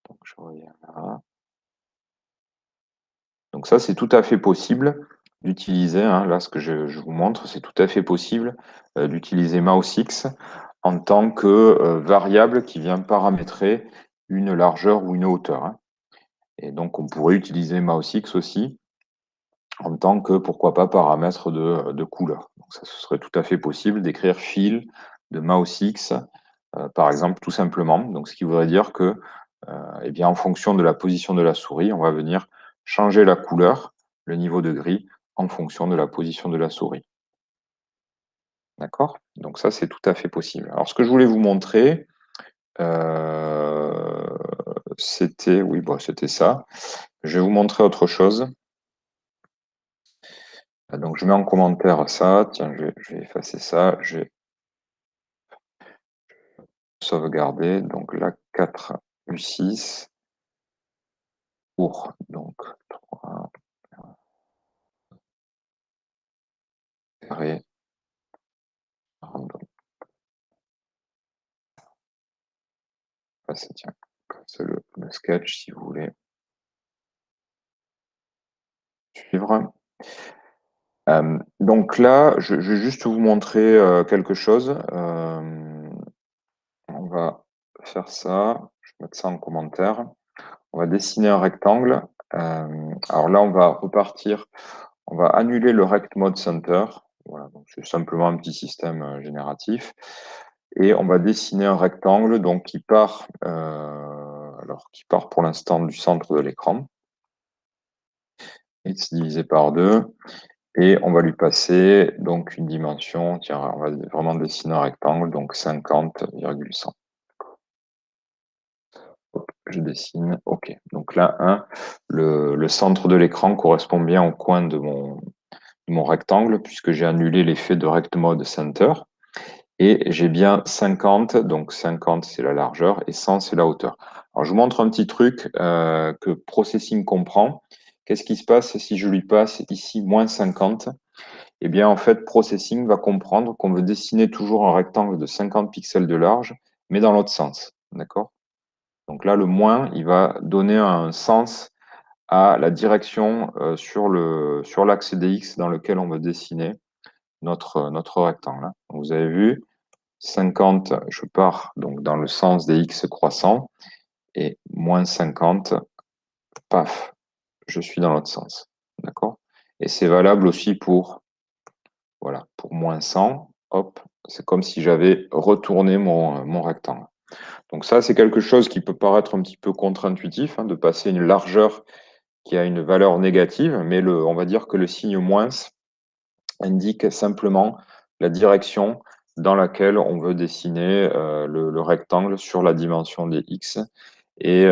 Speaker 1: Donc je reviens là. Donc ça, c'est tout à fait possible d'utiliser, hein, là, ce que je vous montre, c'est tout à fait possible d'utiliser mouse X en tant que variable qui vient paramétrer une largeur ou une hauteur, hein. Et donc, on pourrait utiliser mouse X aussi en tant que, pourquoi pas, paramètre de couleur. Donc ça, ce serait tout à fait possible d'écrire fil de mouse X, par exemple, tout simplement. Donc, ce qui voudrait dire que, eh bien, en fonction de la position de la souris, on va venir changer la couleur, le niveau de gris, en fonction de la position de la souris. D'accord? Donc ça, c'est tout à fait possible. Alors, ce que je voulais vous montrer, c'était, oui, bon, c'était ça. Je vais vous montrer autre chose. Donc, je mets en commentaire ça. Tiens, je vais effacer ça. Je vais sauvegarder. Donc, la 4 U6 pour donc 3 carré random. Ah, ça tient. C'est le sketch si vous voulez suivre. Donc là, je vais juste vous montrer quelque chose. On va faire ça. Je vais mettre ça en commentaire. On va dessiner un rectangle. Alors là, on va repartir. On va annuler le rect mode center. Voilà, donc c'est simplement un petit système génératif. Et on va dessiner un rectangle donc qui part pour l'instant du centre de l'écran. X divisé par 2. Et on va lui passer donc une dimension. Tiens, on va vraiment dessiner un rectangle, donc 50,100. Je dessine. OK. Donc là, le centre de l'écran correspond bien au coin de mon rectangle, puisque j'ai annulé l'effet de rect mode center. Et j'ai bien 50, donc 50 c'est la largeur et 100 c'est la hauteur. Alors je vous montre un petit truc que Processing comprend. Qu'est-ce qui se passe si je lui passe ici moins 50? Eh bien en fait, Processing va comprendre qu'on veut dessiner toujours un rectangle de 50 pixels de large, mais dans l'autre sens. D'accord? Donc là, le moins, il va donner un sens à la direction sur l'axe dx dans lequel on veut dessiner notre rectangle, hein. Donc, vous avez vu, 50, je pars donc dans le sens des x croissants, et moins 50, paf, je suis dans l'autre sens. D'accord? Et c'est valable aussi pour, voilà, pour moins 100, hop, c'est comme si j'avais retourné mon rectangle. Donc ça, c'est quelque chose qui peut paraître un petit peu contre-intuitif, hein, de passer une largeur qui a une valeur négative, mais on va dire que le signe moins indique simplement la direction dans laquelle on veut dessiner le rectangle sur la dimension des x et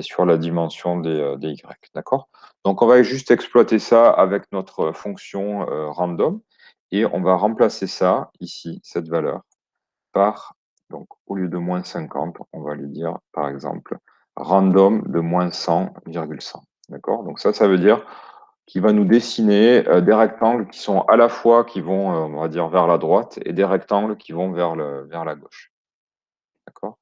Speaker 1: sur la dimension des y. D'accord? Donc, on va juste exploiter ça avec notre fonction random et on va remplacer ça ici, cette valeur, par, donc au lieu de moins 50, on va lui dire par exemple random de moins 100,100. D'accord? Donc ça veut dire qu'il va nous dessiner des rectangles qui sont à la fois qui vont, on va dire, vers la droite et des rectangles qui vont vers la gauche. D'accord?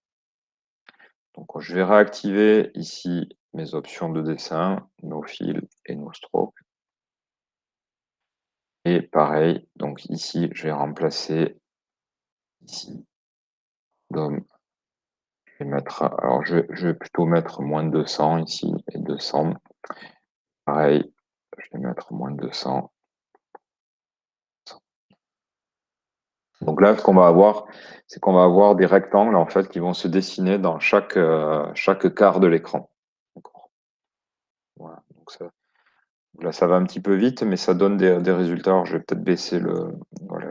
Speaker 1: Donc je vais réactiver ici mes options de dessin, nos fils et nos strokes. Et pareil, donc ici, je vais remplacer ici DOM. Alors je vais plutôt mettre moins 200 ici et 200. Pareil, je vais mettre moins 200. Donc là, ce qu'on va avoir, c'est qu'on va avoir des rectangles en fait qui vont se dessiner dans chaque quart de l'écran. Voilà. Donc ça, Donc là, ça va un petit peu vite, mais ça donne des résultats. Alors, je vais peut-être baisser voilà,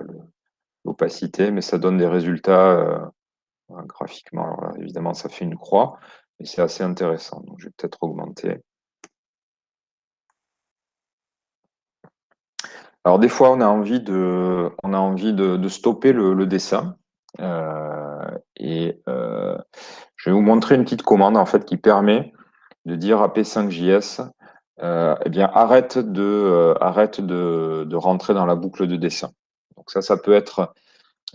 Speaker 1: l'opacité, mais ça donne des résultats graphiquement. Alors là, évidemment, ça fait une croix, mais c'est assez intéressant. Donc, je vais peut-être augmenter. Alors, des fois, on a envie de stopper le dessin. Je vais vous montrer une petite commande en fait qui permet de dire à P5JS, eh bien, arrête de rentrer dans la boucle de dessin. Donc ça peut être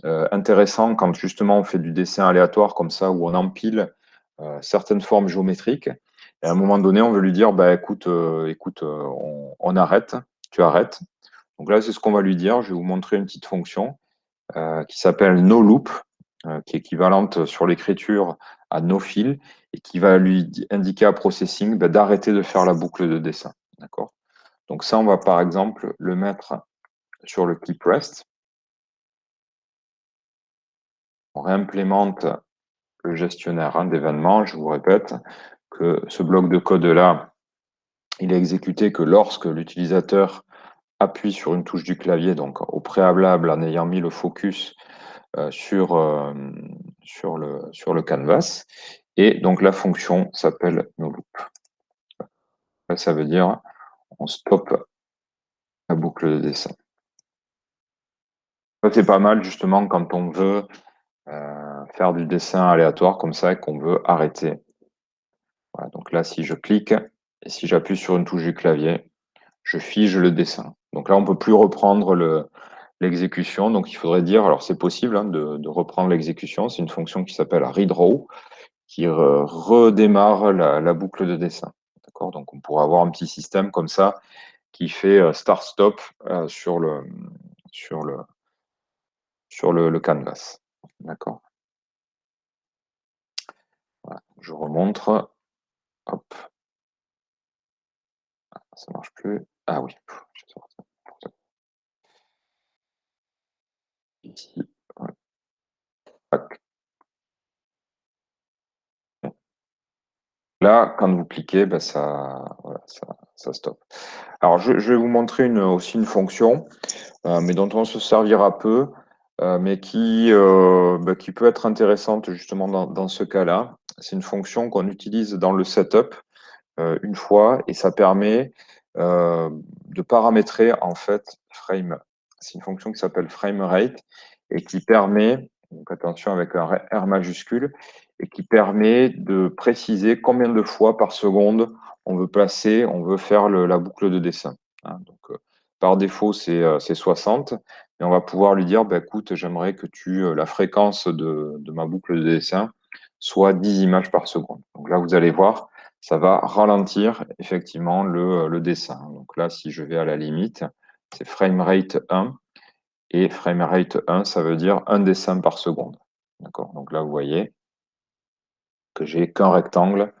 Speaker 1: intéressant quand justement on fait du dessin aléatoire comme ça, où on empile certaines formes géométriques. Et à un moment donné, on veut lui dire, bah, écoute, on arrête, tu arrêtes. Donc là, c'est ce qu'on va lui dire. Je vais vous montrer une petite fonction qui s'appelle NoLoop, qui est équivalente sur l'écriture à NoFill, et qui va lui indiquer à Processing bah, d'arrêter de faire la boucle de dessin. D'accord. Donc ça, on va par exemple le mettre sur le clip rest. On réimplémente le gestionnaire d'événements. Je vous répète que ce bloc de code-là, il est exécuté que lorsque l'utilisateur appuie sur une touche du clavier, donc au préalable en ayant mis le focus sur le canvas. Et donc la fonction s'appelle noLoop. Ça veut dire on stoppe la boucle de dessin. Ça, c'est pas mal justement quand on veut faire du dessin aléatoire comme ça et qu'on veut arrêter. Voilà, donc là, si je clique et si j'appuie sur une touche du clavier, je fige le dessin. Donc là, on ne peut plus reprendre l'exécution. Donc il faudrait dire, alors c'est possible hein, de reprendre l'exécution. C'est une fonction qui s'appelle redraw qui redémarre la boucle de dessin. D'accord. Donc on pourra avoir un petit système comme ça qui fait start-stop sur le canvas. D'accord. Voilà. Je remontre. Hop, ça marche plus. Ah oui. Ici. Ouais. Là, quand vous cliquez, ben voilà, ça stoppe. Alors, je vais vous montrer aussi une fonction, mais dont on se servira peu, mais qui peut être intéressante justement dans ce cas-là. C'est une fonction qu'on utilise dans le setup une fois et ça permet de paramétrer en fait frame. C'est une fonction qui s'appelle framerate et qui permet, donc attention avec un R majuscule, et qui permet de préciser combien de fois par seconde on veut faire la boucle de dessin. Hein. Donc, par défaut, c'est 60, et on va pouvoir lui dire, bah, écoute, j'aimerais que la fréquence de ma boucle de dessin soit 10 images par seconde. Donc là, vous allez voir, ça va ralentir effectivement le dessin. Donc là, si je vais à la limite, c'est framerate 1. Et framerate 1, ça veut dire un dessin par seconde. D'accord. Donc là, vous voyez que j'ai qu'un rectangle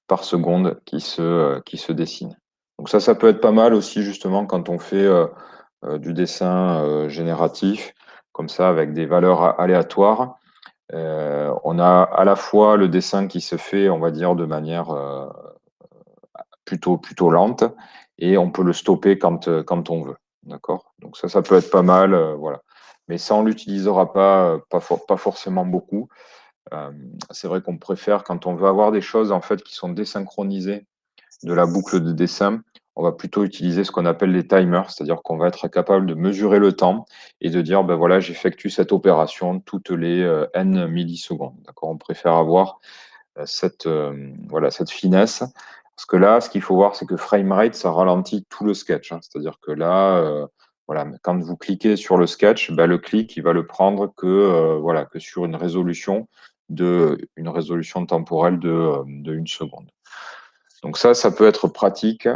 Speaker 1: par seconde qui se dessine. Donc ça peut être pas mal aussi justement quand on fait du dessin génératif, comme ça, avec des valeurs aléatoires. On a à la fois le dessin qui se fait, on va dire, de manière plutôt lente, et on peut le stopper quand on veut. D'accord. Donc ça peut être pas mal, voilà. Mais ça, on l'utilisera pas forcément beaucoup. C'est vrai qu'on préfère, quand on veut avoir des choses en fait qui sont désynchronisées de la boucle de dessin, on va plutôt utiliser ce qu'on appelle les timers, c'est-à-dire qu'on va être capable de mesurer le temps et de dire, ben voilà, j'effectue cette opération toutes les n millisecondes. D'accord. On préfère avoir cette finesse. Parce que là, ce qu'il faut voir, c'est que framerate, ça ralentit tout le sketch. Hein. C'est-à-dire que là, voilà, quand vous cliquez sur le sketch, bah, le clic, il va le prendre que sur une résolution temporelle de 1 seconde. Donc ça peut être pratique.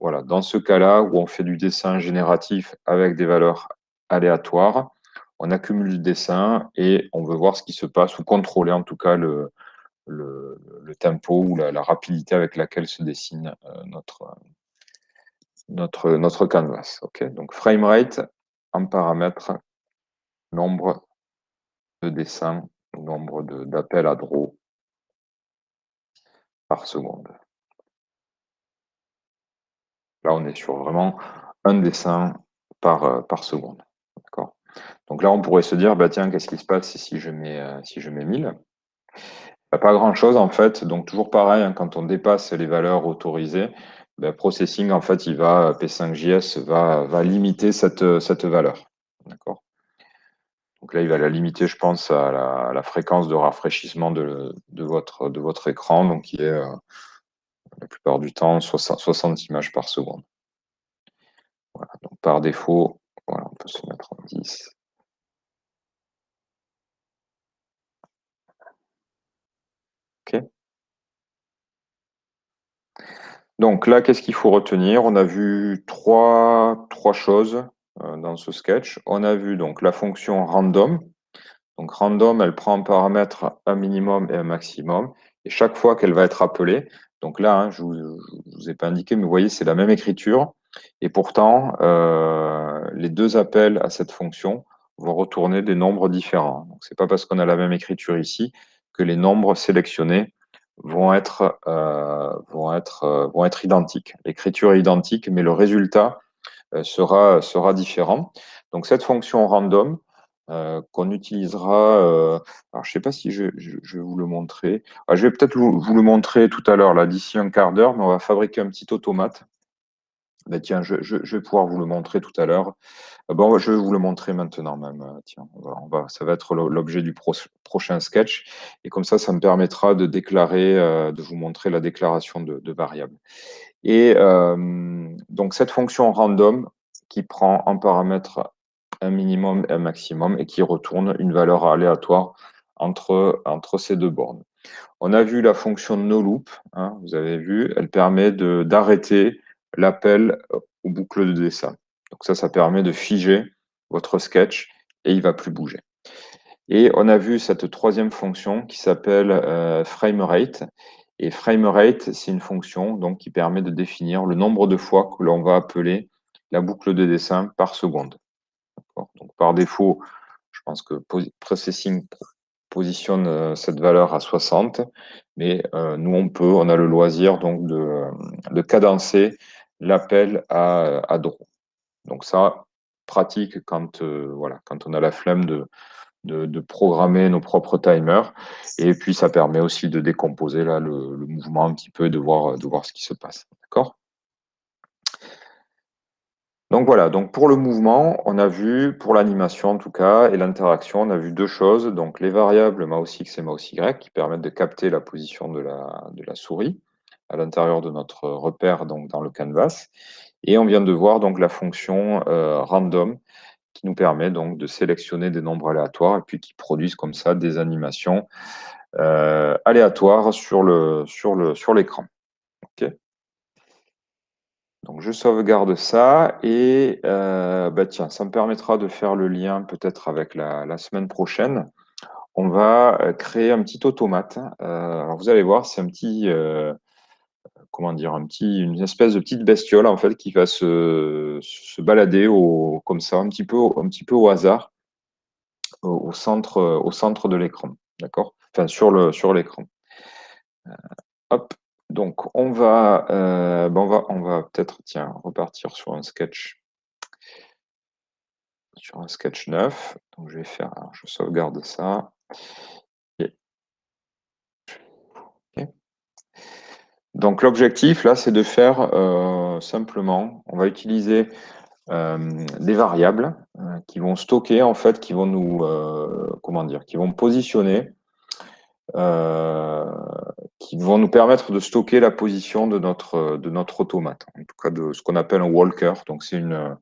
Speaker 1: Voilà, dans ce cas-là où on fait du dessin génératif avec des valeurs aléatoires, on accumule du dessin et on veut voir ce qui se passe ou contrôler en tout cas le tempo ou la rapidité avec laquelle se dessine notre canvas. Okay. Donc framerate en paramètre, nombre de dessins, nombre d'appels à draw par seconde. Là, on est sur vraiment un dessin par seconde. D'accord. Donc là, on pourrait se dire, bah, tiens, qu'est-ce qui se passe si je mets 1000? Pas grand-chose en fait. Donc toujours pareil, hein, quand on dépasse les valeurs autorisées, ben, Processing, en fait, P5JS va limiter cette valeur. D'accord. Donc là, il va la limiter, je pense, à la fréquence de rafraîchissement de votre écran, donc qui est la plupart du temps 60 images par seconde. Voilà. Donc par défaut, voilà, on peut se mettre en 10. OK. Donc là, qu'est-ce qu'il faut retenir? On a vu trois choses dans ce sketch. On a vu donc la fonction random. Donc random, elle prend en paramètre un minimum et un maximum. Et chaque fois qu'elle va être appelée, donc là, hein, je ne vous ai pas indiqué, mais vous voyez, c'est la même écriture. Et pourtant, les deux appels à cette fonction vont retourner des nombres différents. Donc c'est pas parce qu'on a la même écriture ici que les nombres sélectionnés vont être identiques. L'écriture est identique, mais le résultat sera différent. Donc cette fonction random qu'on utilisera, alors je ne sais pas si je vais vous le montrer. Ah, je vais peut-être vous le montrer tout à l'heure, là, d'ici un quart d'heure, mais on va fabriquer un petit automate. Ben, tiens, je vais pouvoir vous le montrer tout à l'heure. Bon, je vais vous le montrer maintenant même. Tiens, ça va être l'objet du prochain sketch. Et comme ça me permettra de déclarer, de vous montrer la déclaration de variables. Et donc, cette fonction random qui prend en paramètre un minimum et un maximum et qui retourne une valeur aléatoire entre ces deux bornes. On a vu la fonction noLoop, hein, vous avez vu, elle permet d'arrêter l'appel aux boucles de dessin. Donc ça permet de figer votre sketch et il ne va plus bouger. Et on a vu cette troisième fonction qui s'appelle framerate. Et framerate, c'est une fonction donc, qui permet de définir le nombre de fois que l'on va appeler la boucle de dessin par seconde. Donc, par défaut, je pense que Processing positionne cette valeur à 60, mais nous, on a le loisir donc de cadencer l'appel à draw. Donc ça, pratique quand on a la flemme de programmer nos propres timers. Et puis, ça permet aussi de décomposer là, le mouvement un petit peu et de voir ce qui se passe. D'accord? Donc voilà, donc pour le mouvement, on a vu, pour l'animation en tout cas, et l'interaction, on a vu deux choses. Donc les variables mouse-x et mouse-y qui permettent de capter la position de la souris à l'intérieur de notre repère, donc dans le canvas. Et on vient de voir donc la fonction random qui nous permet donc de sélectionner des nombres aléatoires et puis qui produisent comme ça des animations aléatoires sur l'écran. OK. Donc je sauvegarde ça et bah tiens, ça me permettra de faire le lien peut-être avec la semaine prochaine. On va créer un petit automate. Alors vous allez voir, c'est un petit, comment dire, une espèce de petite bestiole en fait qui va se balader comme ça, un petit peu au hasard au centre de l'écran. D'accord? Enfin, sur l'écran. Hop. Donc, on va peut-être, tiens, repartir sur un sketch neuf. Donc, je sauvegarde ça. Et- ok. Donc, l'objectif, là, c'est de faire simplement, on va utiliser des variables qui vont stocker, en fait, qui vont comment dire, qui vont positionner euh, qui vont nous permettre de stocker la position de notre automate, en tout cas de ce qu'on appelle un walker. Donc c'est une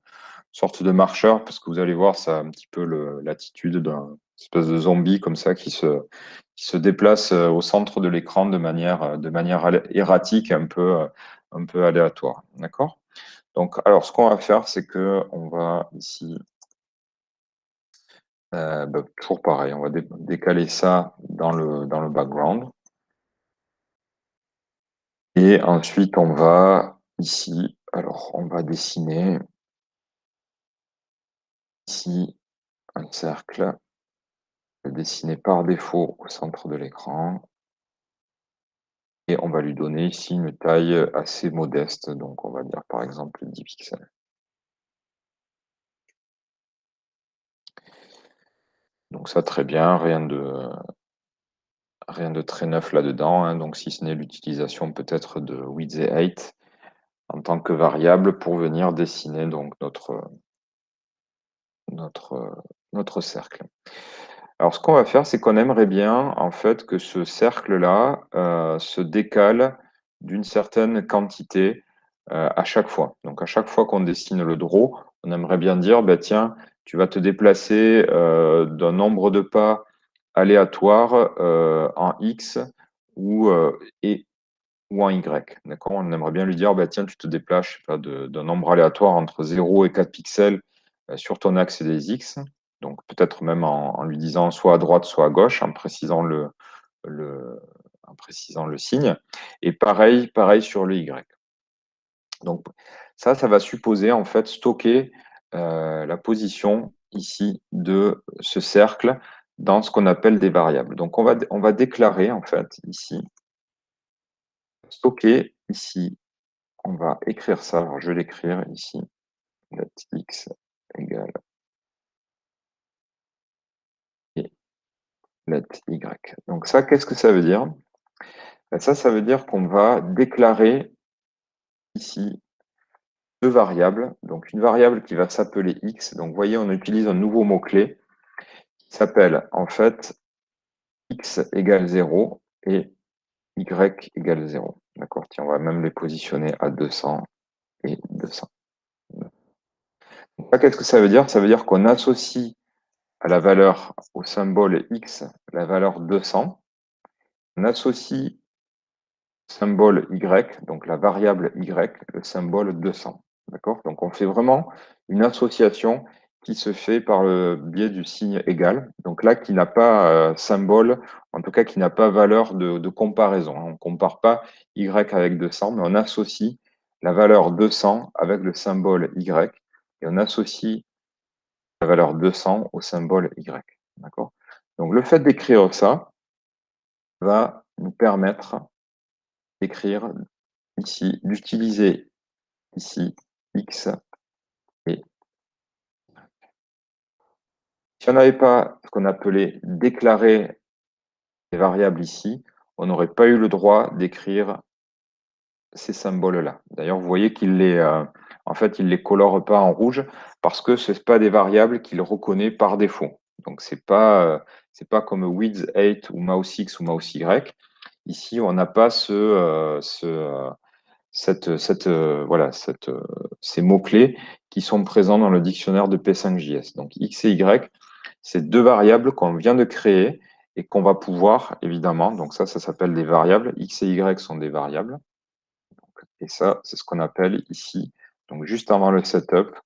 Speaker 1: sorte de marcheur, parce que vous allez voir, ça a un petit peu l'attitude d'un espèce de zombie comme ça qui se déplace au centre de l'écran de manière erratique, un peu aléatoire. D'accord? Donc, alors, ce qu'on va faire, c'est que on va ici, bah, toujours pareil, on va décaler ça dans le background. Et ensuite, on va ici, alors on va dessiner ici un cercle, dessiné par défaut au centre de l'écran. Et on va lui donner ici une taille assez modeste. Donc, on va dire par exemple 10 pixels. Donc ça, très bien, rien de très neuf là-dedans, hein. Donc, si ce n'est l'utilisation peut-être de width et height en tant que variable pour venir dessiner donc notre cercle. Alors, ce qu'on va faire, c'est qu'on aimerait bien, en fait, que ce cercle-là se décale d'une certaine quantité à chaque fois. Donc, à chaque fois qu'on dessine le draw, on aimerait bien dire, bah, tiens, tu vas te déplacer d'un nombre de pas aléatoire en X ou, ou en Y. D'accord? On aimerait bien lui dire, bah, tiens, tu te déplaces, je sais pas, d'un nombre aléatoire entre 0 et 4 pixels sur ton axe des X. Donc peut-être même en lui disant soit à droite, soit à gauche, le, en précisant le signe. Et pareil sur le Y. Donc ça va supposer en fait stocker la position ici de ce cercle dans ce qu'on appelle des variables. Donc on va déclarer en fait ici, stocker ici, on va écrire ça. Alors je vais l'écrire ici, let x égale et let y. Donc ça, qu'est-ce que ça veut dire? Ça veut dire qu'on va déclarer ici deux variables. Donc une variable qui va s'appeler x. Donc vous voyez, on utilise un nouveau mot-clé qui s'appelle en fait x égale 0 et y égale 0. D'accord? Tiens, on va même les positionner à 200 et 200. Donc là, qu'est-ce que ça veut dire? Ça veut dire qu'on associe à la valeur, au symbole x, la valeur 200. On associe symbole y, donc la variable y, le symbole 200. D'accord? Donc on fait vraiment une association qui se fait par le biais du signe égal. Donc là, qui n'a pas symbole, en tout cas qui n'a pas valeur de comparaison. On ne compare pas y avec 200, mais on associe la valeur 200 avec le symbole y et on associe la valeur 200 au symbole y. D'accord? Donc le fait d'écrire ça va nous permettre d'écrire ici, d'utiliser ici x et si on n'avait pas ce qu'on appelait déclarer les variables ici, on n'aurait pas eu le droit d'écrire ces symboles-là. D'ailleurs, vous voyez en fait, il les colore pas en rouge parce que ce pas des variables qu'il reconnaît par défaut. Donc, c'est pas comme width 8 ou mouse x ou mouse y. Ici, on n'a pas ces mots-clés qui sont présents dans le dictionnaire de P5JS. Donc, X et Y, c'est deux variables qu'on vient de créer et qu'on va pouvoir, évidemment, donc ça s'appelle des variables. X et Y sont des variables. Et ça, c'est ce qu'on appelle ici, donc juste avant le setup,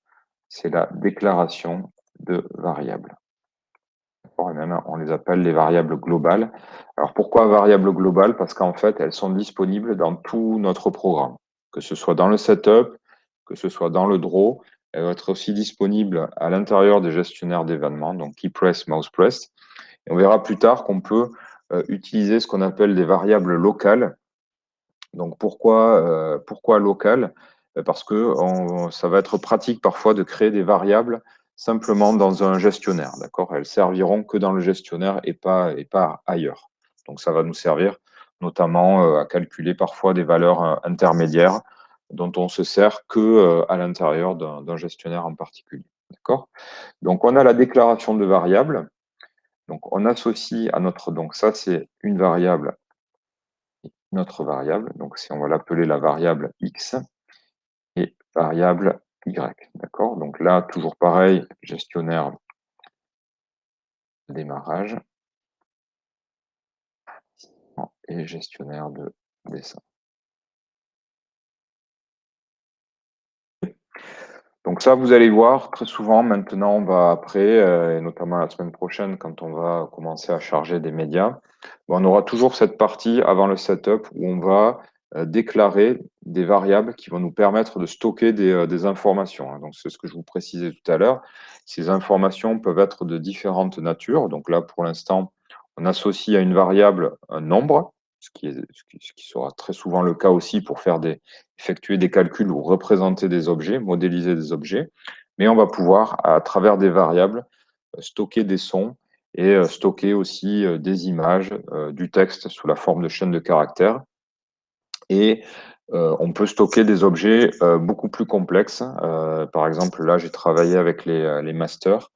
Speaker 1: c'est la déclaration de variables. Et même, on les appelle les variables globales. Alors pourquoi variables globales? Parce qu'en fait, elles sont disponibles dans tout notre programme, que ce soit dans le setup, que ce soit dans le draw. Elles vont être aussi disponibles à l'intérieur des gestionnaires d'événements, donc keypress, mousepress. Et on verra plus tard qu'on peut utiliser ce qu'on appelle des variables locales. Donc pourquoi local? Parce que ça va être pratique parfois de créer des variables simplement dans un gestionnaire, d'accord? Elles serviront que dans le gestionnaire et pas ailleurs. Donc ça va nous servir notamment à calculer parfois des valeurs intermédiaires dont on se sert que à l'intérieur d'un gestionnaire en particulier, d'accord? Donc on a la déclaration de variables. Donc on associe à donc ça c'est une variable, notre variable. Donc si on va l'appeler la variable x et variable y. D'accord? Donc là, toujours pareil, gestionnaire de démarrage et gestionnaire de dessin. Donc ça, vous allez voir très souvent. Maintenant, on va après, et notamment la semaine prochaine, quand on va commencer à charger des médias, on aura toujours cette partie avant le setup où on va déclarer des variables qui vont nous permettre de stocker des informations, hein. Donc c'est ce que je vous précisais tout à l'heure. Ces informations peuvent être de différentes natures. Donc là, pour l'instant, on associe à une variable un nombre. ce qui sera très souvent le cas aussi pour effectuer des calculs ou représenter des objets, modéliser des objets. Mais on va pouvoir, à travers des variables, stocker des sons et stocker aussi des images, du texte sous la forme de chaînes de caractères. Et on peut stocker des objets beaucoup plus complexes. Par exemple, là, j'ai travaillé avec les masters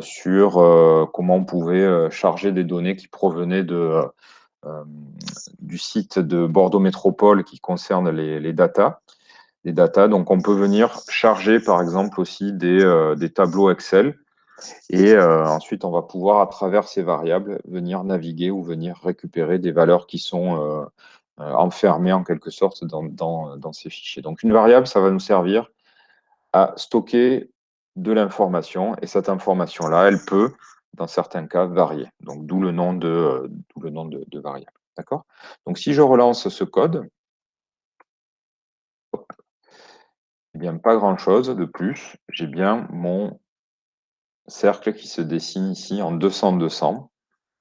Speaker 1: sur comment on pouvait charger des données qui provenaient euh, du site de Bordeaux Métropole qui concerne les data. Les data, donc on peut venir charger par exemple aussi des tableaux Excel et ensuite on va pouvoir à travers ces variables venir naviguer ou venir récupérer des valeurs qui sont enfermées en quelque sorte dans ces fichiers. Donc une variable, ça va nous servir à stocker de l'information et cette information-là, elle peut, dans certains cas, varier. Donc d'où le nom de variable. D'accord? Donc si je relance ce code, eh bien pas grand-chose de plus. J'ai bien mon cercle qui se dessine ici en 200-200.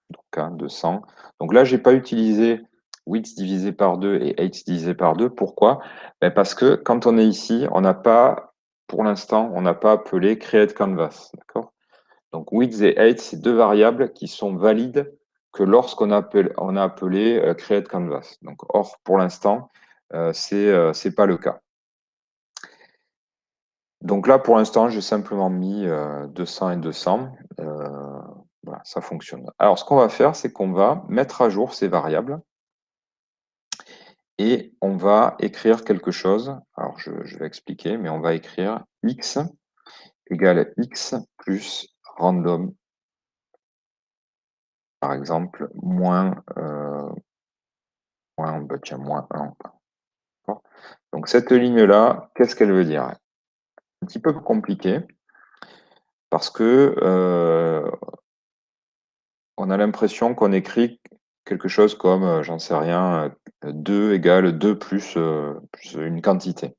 Speaker 1: Donc 200. Donc là, je n'ai pas utilisé width divisé par 2 et height divisé par 2. Pourquoi? Ben parce que quand on est ici, on n'a pas, pour l'instant, on n'a pas appelé create canvas. D'accord? Donc width et height, c'est deux variables qui sont valides que lorsqu'on on a appelé create canvas. Donc, or, pour l'instant, c'est pas le cas. Donc là, pour l'instant, j'ai simplement mis 200 et 200. Voilà, ça fonctionne. Alors, ce qu'on va faire, c'est qu'on va mettre à jour ces variables et on va écrire quelque chose. Alors, je vais expliquer, mais on va écrire x égale x plus random, par exemple, tiens, moins 1. Donc, cette ligne-là, qu'est-ce qu'elle veut dire? Un petit peu compliqué parce que on a l'impression qu'on écrit quelque chose comme, j'en sais rien, 2 égale 2 plus une quantité.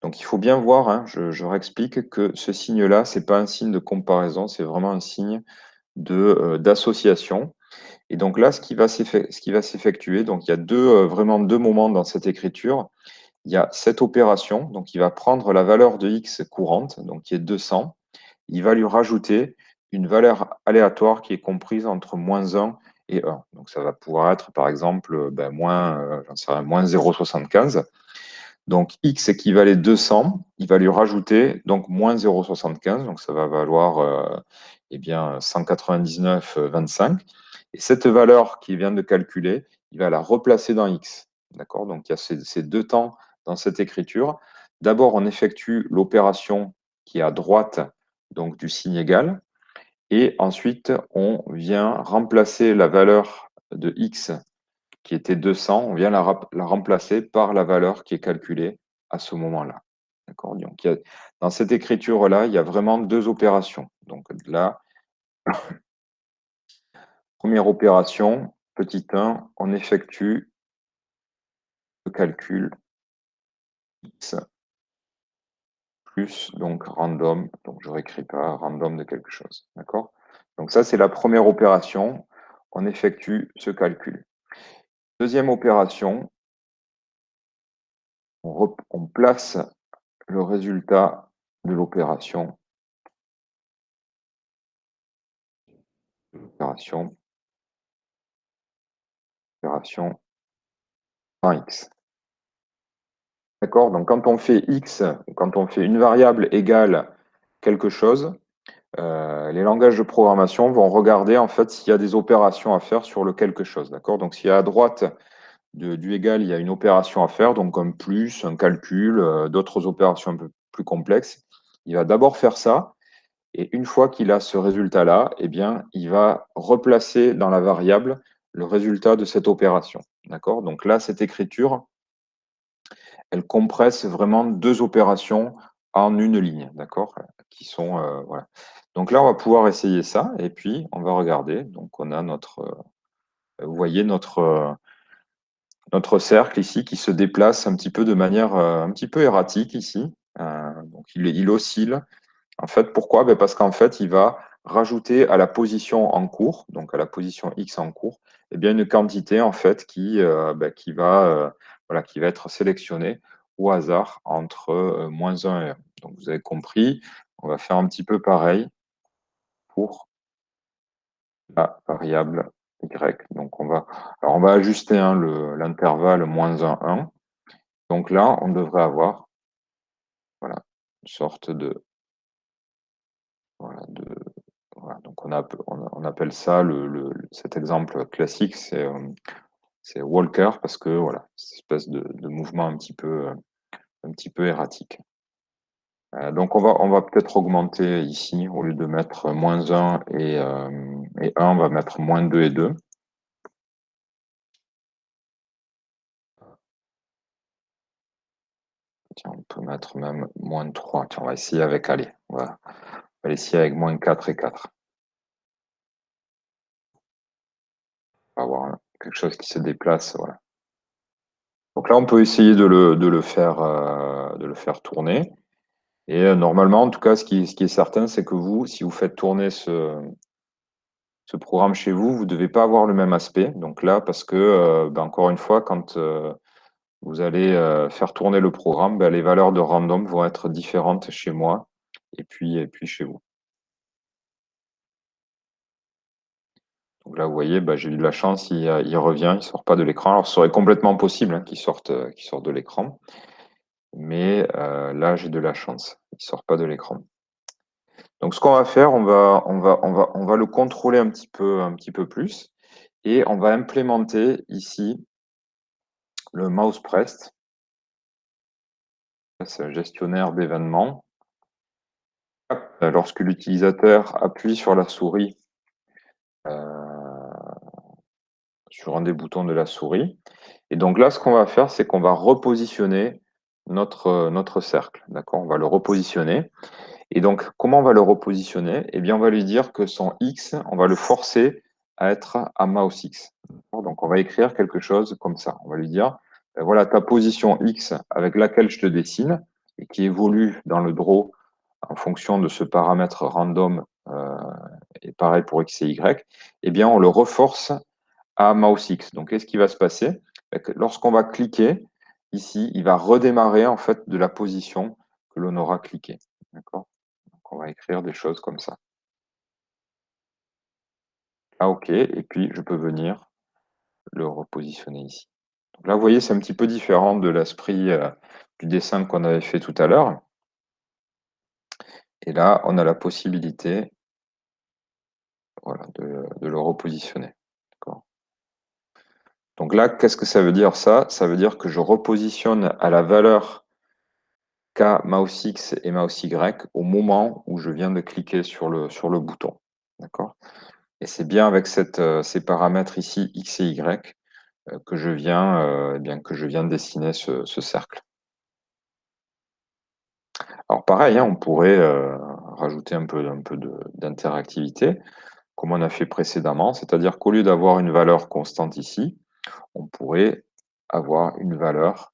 Speaker 1: Donc il faut bien voir, hein, je réexplique que ce signe-là, ce n'est pas un signe de comparaison, c'est vraiment un signe d'association. Et donc là, ce qui va s'effectuer, donc il y a vraiment deux moments dans cette écriture. Il y a cette opération, donc il va prendre la valeur de x courante, donc qui est 200. Il va lui rajouter une valeur aléatoire qui est comprise entre moins 1 et 1. Donc ça va pouvoir être par exemple moins 0,75. Donc x équivalait 200, il va lui rajouter donc moins 0,75, donc ça va valoir 199,25. Et cette valeur qu'il vient de calculer, il va la replacer dans x. D'accord? Donc il y a ces deux temps dans cette écriture. D'abord, on effectue l'opération qui est à droite donc du signe égal. Et ensuite, on vient remplacer la valeur de x qui était 200, on vient la remplacer par la valeur qui est calculée à ce moment-là. D'accord? Donc, dans cette écriture-là, il y a vraiment deux opérations. Donc là, première opération, petit 1, on effectue le calcul x plus donc random, donc je ne réécris pas random de quelque chose. D'accord? Donc ça, c'est la première opération. On effectue ce calcul. Deuxième opération, on place le résultat de l'opération en x. D'accord? Donc quand on fait x, quand on fait une variable égale quelque chose, les langages de programmation vont regarder en fait s'il y a des opérations à faire sur le quelque chose. D'accord? Donc s'il y a à droite du égal, il y a une opération à faire, donc un plus, un calcul, d'autres opérations un peu plus complexes. Il va d'abord faire ça, et une fois qu'il a ce résultat-là, eh bien, il va replacer dans la variable le résultat de cette opération. D'accord? Donc là, cette écriture, elle compresse vraiment deux opérations en une ligne, d'accord? Qui sont, voilà. Donc là, on va pouvoir essayer ça, et puis on va regarder. Donc on a vous voyez notre cercle ici qui se déplace un petit peu de manière un petit peu erratique ici. Donc il oscille. En fait, pourquoi? Ben parce qu'en fait, il va rajouter à la position en cours, donc à la position x en cours, eh bien, une quantité en fait qui voilà, qui va être sélectionnée au hasard entre -1 et 1. Donc, vous avez compris, on va faire un petit peu pareil pour la variable y. Donc, alors on va ajuster hein, l'intervalle -1, 1. Donc là, on devrait avoir voilà, une sorte de voilà, voilà. Donc on appelle ça cet exemple classique, c'est Walker parce que voilà, cette espèce de mouvement un petit peu erratique. Donc on va peut-être augmenter ici, au lieu de mettre -1 et 1, on va mettre -2 et 2. Tiens, on peut mettre même -3. Tiens, on va essayer avec, allez, on va essayer avec -4 et 4. On va avoir quelque chose qui se déplace, voilà. Donc là, on peut essayer de le faire tourner. Et normalement, en tout cas, ce qui est certain, c'est que vous, si vous faites tourner ce programme chez vous, vous ne devez pas avoir le même aspect. Donc là, parce que, encore une fois, quand vous allez faire tourner le programme, les valeurs de random vont être différentes chez moi et puis chez vous. Donc là, vous voyez, j'ai eu de la chance, il revient, il ne sort pas de l'écran. Alors, ce serait complètement possible hein, qu'il sorte de l'écran. Mais là, j'ai de la chance. Il ne sort pas de l'écran. Donc, ce qu'on va faire, on va le contrôler un petit peu plus et on va implémenter ici le mouse pressed. C'est un gestionnaire d'événements. Lorsque l'utilisateur appuie sur la souris, sur un des boutons de la souris. Et donc là, ce qu'on va faire, c'est qu'on va repositionner notre cercle. D'accord? On va le repositionner. Et donc, comment on va le repositionner? Eh bien, on va lui dire que son X, on va le forcer à être à mouse X. Donc, on va écrire quelque chose comme ça. On va lui dire, voilà ta position X avec laquelle je te dessine et qui évolue dans le draw en fonction de ce paramètre random et pareil pour X et Y. Eh bien, on le reforce à mouse X. Donc, qu'est-ce qui va se passer? Lorsqu'on va cliquer, ici, il va redémarrer en fait de la position que l'on aura cliqué. D'accord? Donc, on va écrire des choses comme ça. Ah, OK. Et puis, je peux venir le repositionner ici. Donc là, vous voyez, c'est un petit peu différent de l'esprit du dessin qu'on avait fait tout à l'heure. Et là, on a la possibilité voilà, de le repositionner. Donc là, qu'est-ce que ça veut dire ça? Ça veut dire que je repositionne à la valeur K mouse X et mouse Y au moment où je viens de cliquer sur le bouton. D'accord? Et c'est bien avec ces paramètres ici, X et Y, que je viens de dessiner ce cercle. Alors pareil, hein, on pourrait rajouter un peu d'interactivité, comme on a fait précédemment, c'est-à-dire qu'au lieu d'avoir une valeur constante ici, on pourrait avoir une valeur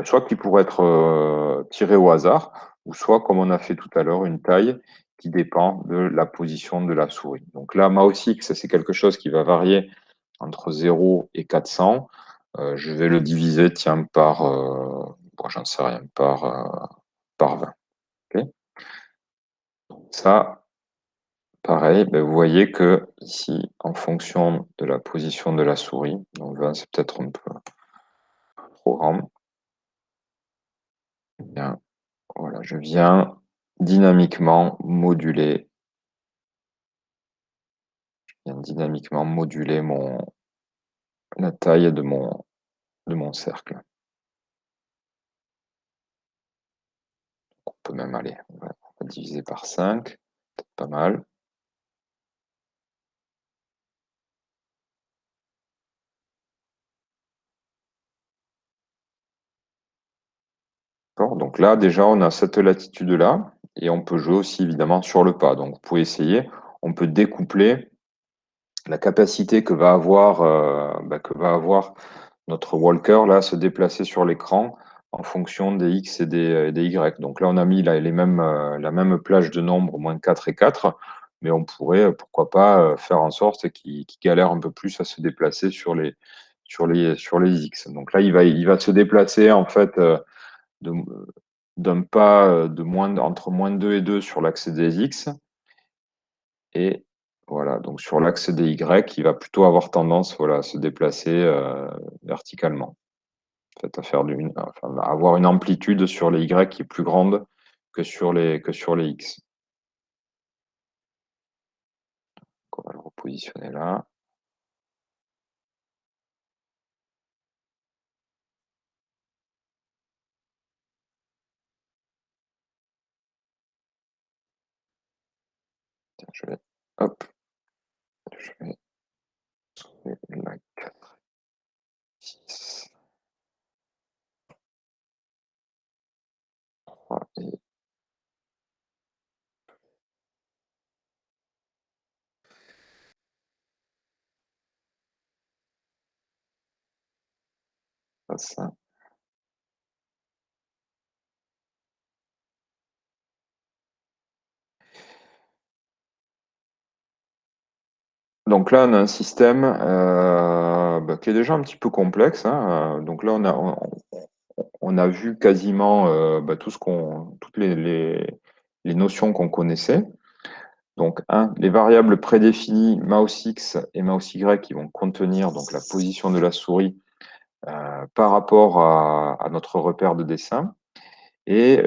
Speaker 1: soit qui pourrait être tirée au hasard, ou soit, comme on a fait tout à l'heure, une taille qui dépend de la position de la souris. Donc là, mouse X, c'est quelque chose qui va varier entre 0 et 400. Je vais le diviser, tiens, j'en sais rien, par 20. Okay, ça, pareil, vous voyez que ici, en fonction de la position de la souris, donc 20, c'est peut-être un peu trop grand. Bien, voilà, je viens dynamiquement moduler, la taille de mon cercle. On peut même aller, on va diviser par 5, peut-être pas mal. Donc là, déjà, on a cette latitude-là, et on peut jouer aussi évidemment sur le pas. Donc vous pouvez essayer, on peut découpler la capacité que va avoir notre walker là, à se déplacer sur l'écran en fonction des X et des Y. Donc là, on a mis la même plage de nombres, -4 et 4. mais on pourrait, pourquoi pas, faire en sorte qu'il galère un peu plus à se déplacer sur les X. Donc là, il va se déplacer en fait de, d'un pas entre -2 et 2 sur l'axe des X. Et voilà, donc sur l'axe des Y, il va plutôt avoir tendance voilà, à se déplacer verticalement. En fait, enfin, à avoir une amplitude sur les Y qui est plus grande que sur les X. Donc, on va le repositionner là. Tiens, hop, je vais trouver la 4, 6, 3 et ça. Donc là, on a un système qui est déjà un petit peu complexe, hein. Donc là, on a vu quasiment toutes les notions qu'on connaissait. Donc, les variables prédéfinies mouse X et mouse Y qui vont contenir donc, la position de la souris par rapport à notre repère de dessin. Et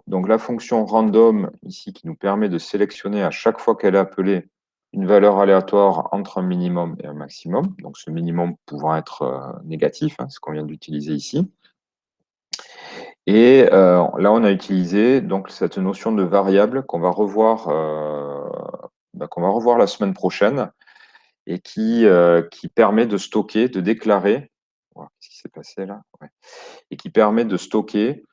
Speaker 1: donc la fonction random ici qui nous permet de sélectionner à chaque fois qu'elle est appelée une valeur aléatoire entre un minimum et un maximum, donc ce minimum pouvant être négatif, hein, ce qu'on vient d'utiliser ici. Et là, on a utilisé donc cette notion de variable qu'on va revoir la semaine prochaine et qui permet de stocker, de déclarer. Qu'est-ce qui s'est passé là? Ouais. Et qui permet de stocker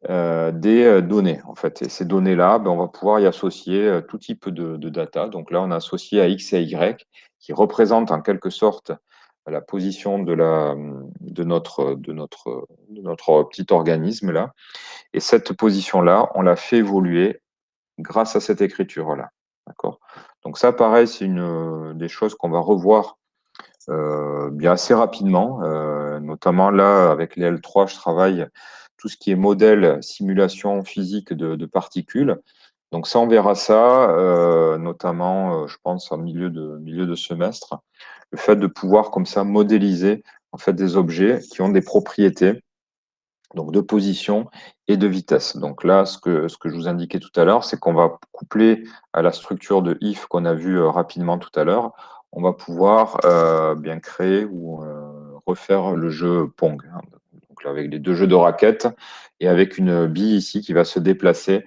Speaker 1: des données, en fait. Et ces données-là, on va pouvoir y associer tout type de data. Donc là, on a associé à X et à Y, qui représentent en quelque sorte la position de notre petit organisme là. Et cette position-là, on l'a fait évoluer grâce à cette écriture-là. D'accord? Donc ça, pareil, c'est une des choses qu'on va revoir bien assez rapidement, notamment là, avec les L3, je travaille tout ce qui est modèle, simulation physique de particules. Donc ça, on verra ça, notamment, je pense, en milieu de semestre. Le fait de pouvoir comme ça modéliser en fait des objets qui ont des propriétés donc de position et de vitesse. Donc là, ce que je vous indiquais tout à l'heure, c'est qu'on va coupler à la structure de if qu'on a vu rapidement tout à l'heure, on va pouvoir bien créer ou refaire le jeu Pong, hein. Donc là, avec les deux jeux de raquettes et avec une bille ici qui va se déplacer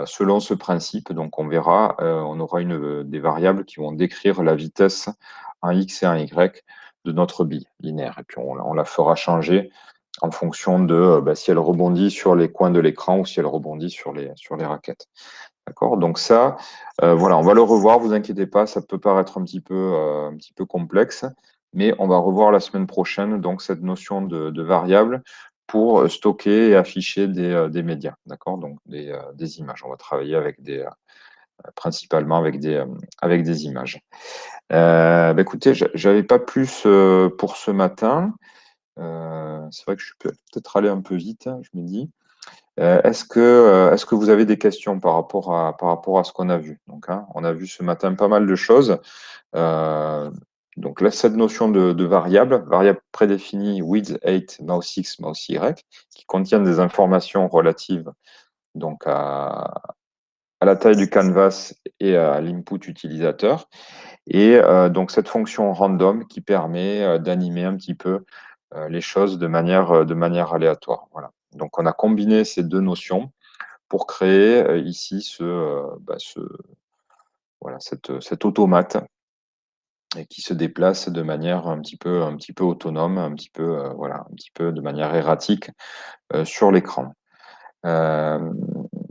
Speaker 1: selon ce principe. Donc on verra, on aura des variables qui vont décrire la vitesse en x et en y de notre bille linéaire. Et puis on la fera changer en fonction de si elle rebondit sur les coins de l'écran ou si elle rebondit sur les raquettes. D'accord? Donc ça, voilà, on va le revoir, vous inquiétez pas, ça peut paraître un petit peu complexe, mais on va revoir la semaine prochaine donc cette notion de variable pour stocker et afficher des médias, d'accord? Donc des images. On va travailler principalement avec des images. Écoutez, j'avais pas plus pour ce matin. C'est vrai que je suis peut-être allé un peu vite, hein, je me dis. Est-ce que vous avez des questions par rapport à ce qu'on a vu? Donc, hein, on a vu ce matin pas mal de choses. Euh, donc là, cette notion de variable prédéfinie width, height, mouse X, mouse Y, qui contiennent des informations relatives donc à la taille du canvas et à l'input utilisateur. Et donc cette fonction random qui permet d'animer un petit peu les choses de manière aléatoire. Voilà. Donc on a combiné ces deux notions pour créer ici voilà, cet automate et qui se déplace de manière un petit peu autonome, voilà, un petit peu de manière erratique sur l'écran. Euh,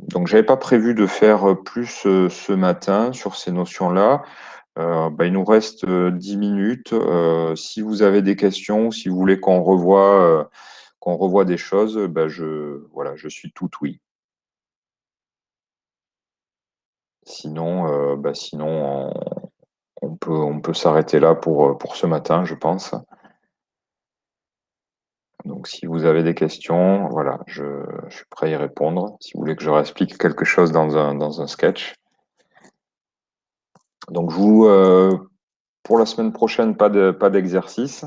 Speaker 1: donc j'avais pas prévu de faire plus ce matin sur ces notions-là. Il nous reste 10 minutes. Si vous avez des questions, si vous voulez qu'on revoie des choses, voilà, je suis tout oui. Sinon, on peut s'arrêter là pour ce matin, je pense. Donc, si vous avez des questions, voilà, je suis prêt à y répondre. Si vous voulez que je réexplique quelque chose dans un sketch. Donc, pour la semaine prochaine, pas d'exercice.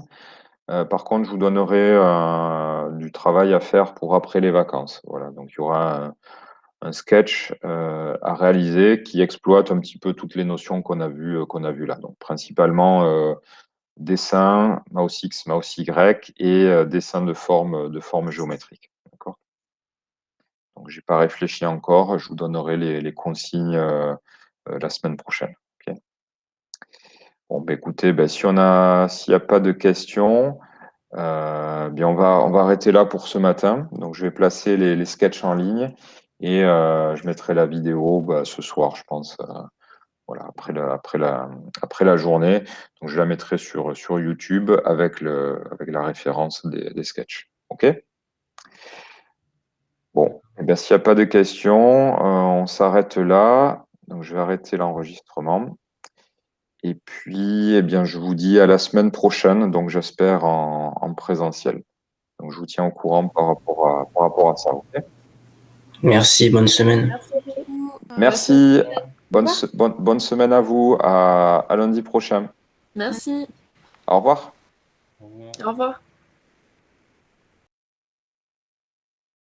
Speaker 1: Par contre, je vous donnerai du travail à faire pour après les vacances. Voilà, donc il y aura un sketch à réaliser qui exploite un petit peu toutes les notions qu'on a vues là. Donc, principalement dessin, mouse X, mouse Y et dessin de forme géométrique. D'accord. Donc, j'ai pas réfléchi encore. Je vous donnerai les consignes la semaine prochaine. Ok. Bon, bah, écoutez, bah, s'il n'y a pas de questions, bien on va arrêter là pour ce matin. Donc, je vais placer les sketchs en ligne et je mettrai la vidéo ce soir, je pense. Voilà, après la journée. Donc, je la mettrai sur YouTube avec la référence des sketchs. OK? Bon, eh bien, s'il n'y a pas de questions, on s'arrête là. Donc, je vais arrêter l'enregistrement. Et puis, eh bien, je vous dis à la semaine prochaine, donc j'espère en présentiel. Donc, je vous tiens au courant par rapport à ça. OK.
Speaker 2: Merci, bonne semaine.
Speaker 3: Merci beaucoup.
Speaker 1: Merci.
Speaker 3: Au revoir.
Speaker 1: Bonne semaine à vous. À lundi prochain.
Speaker 3: Merci.
Speaker 1: Au revoir.
Speaker 3: Au revoir.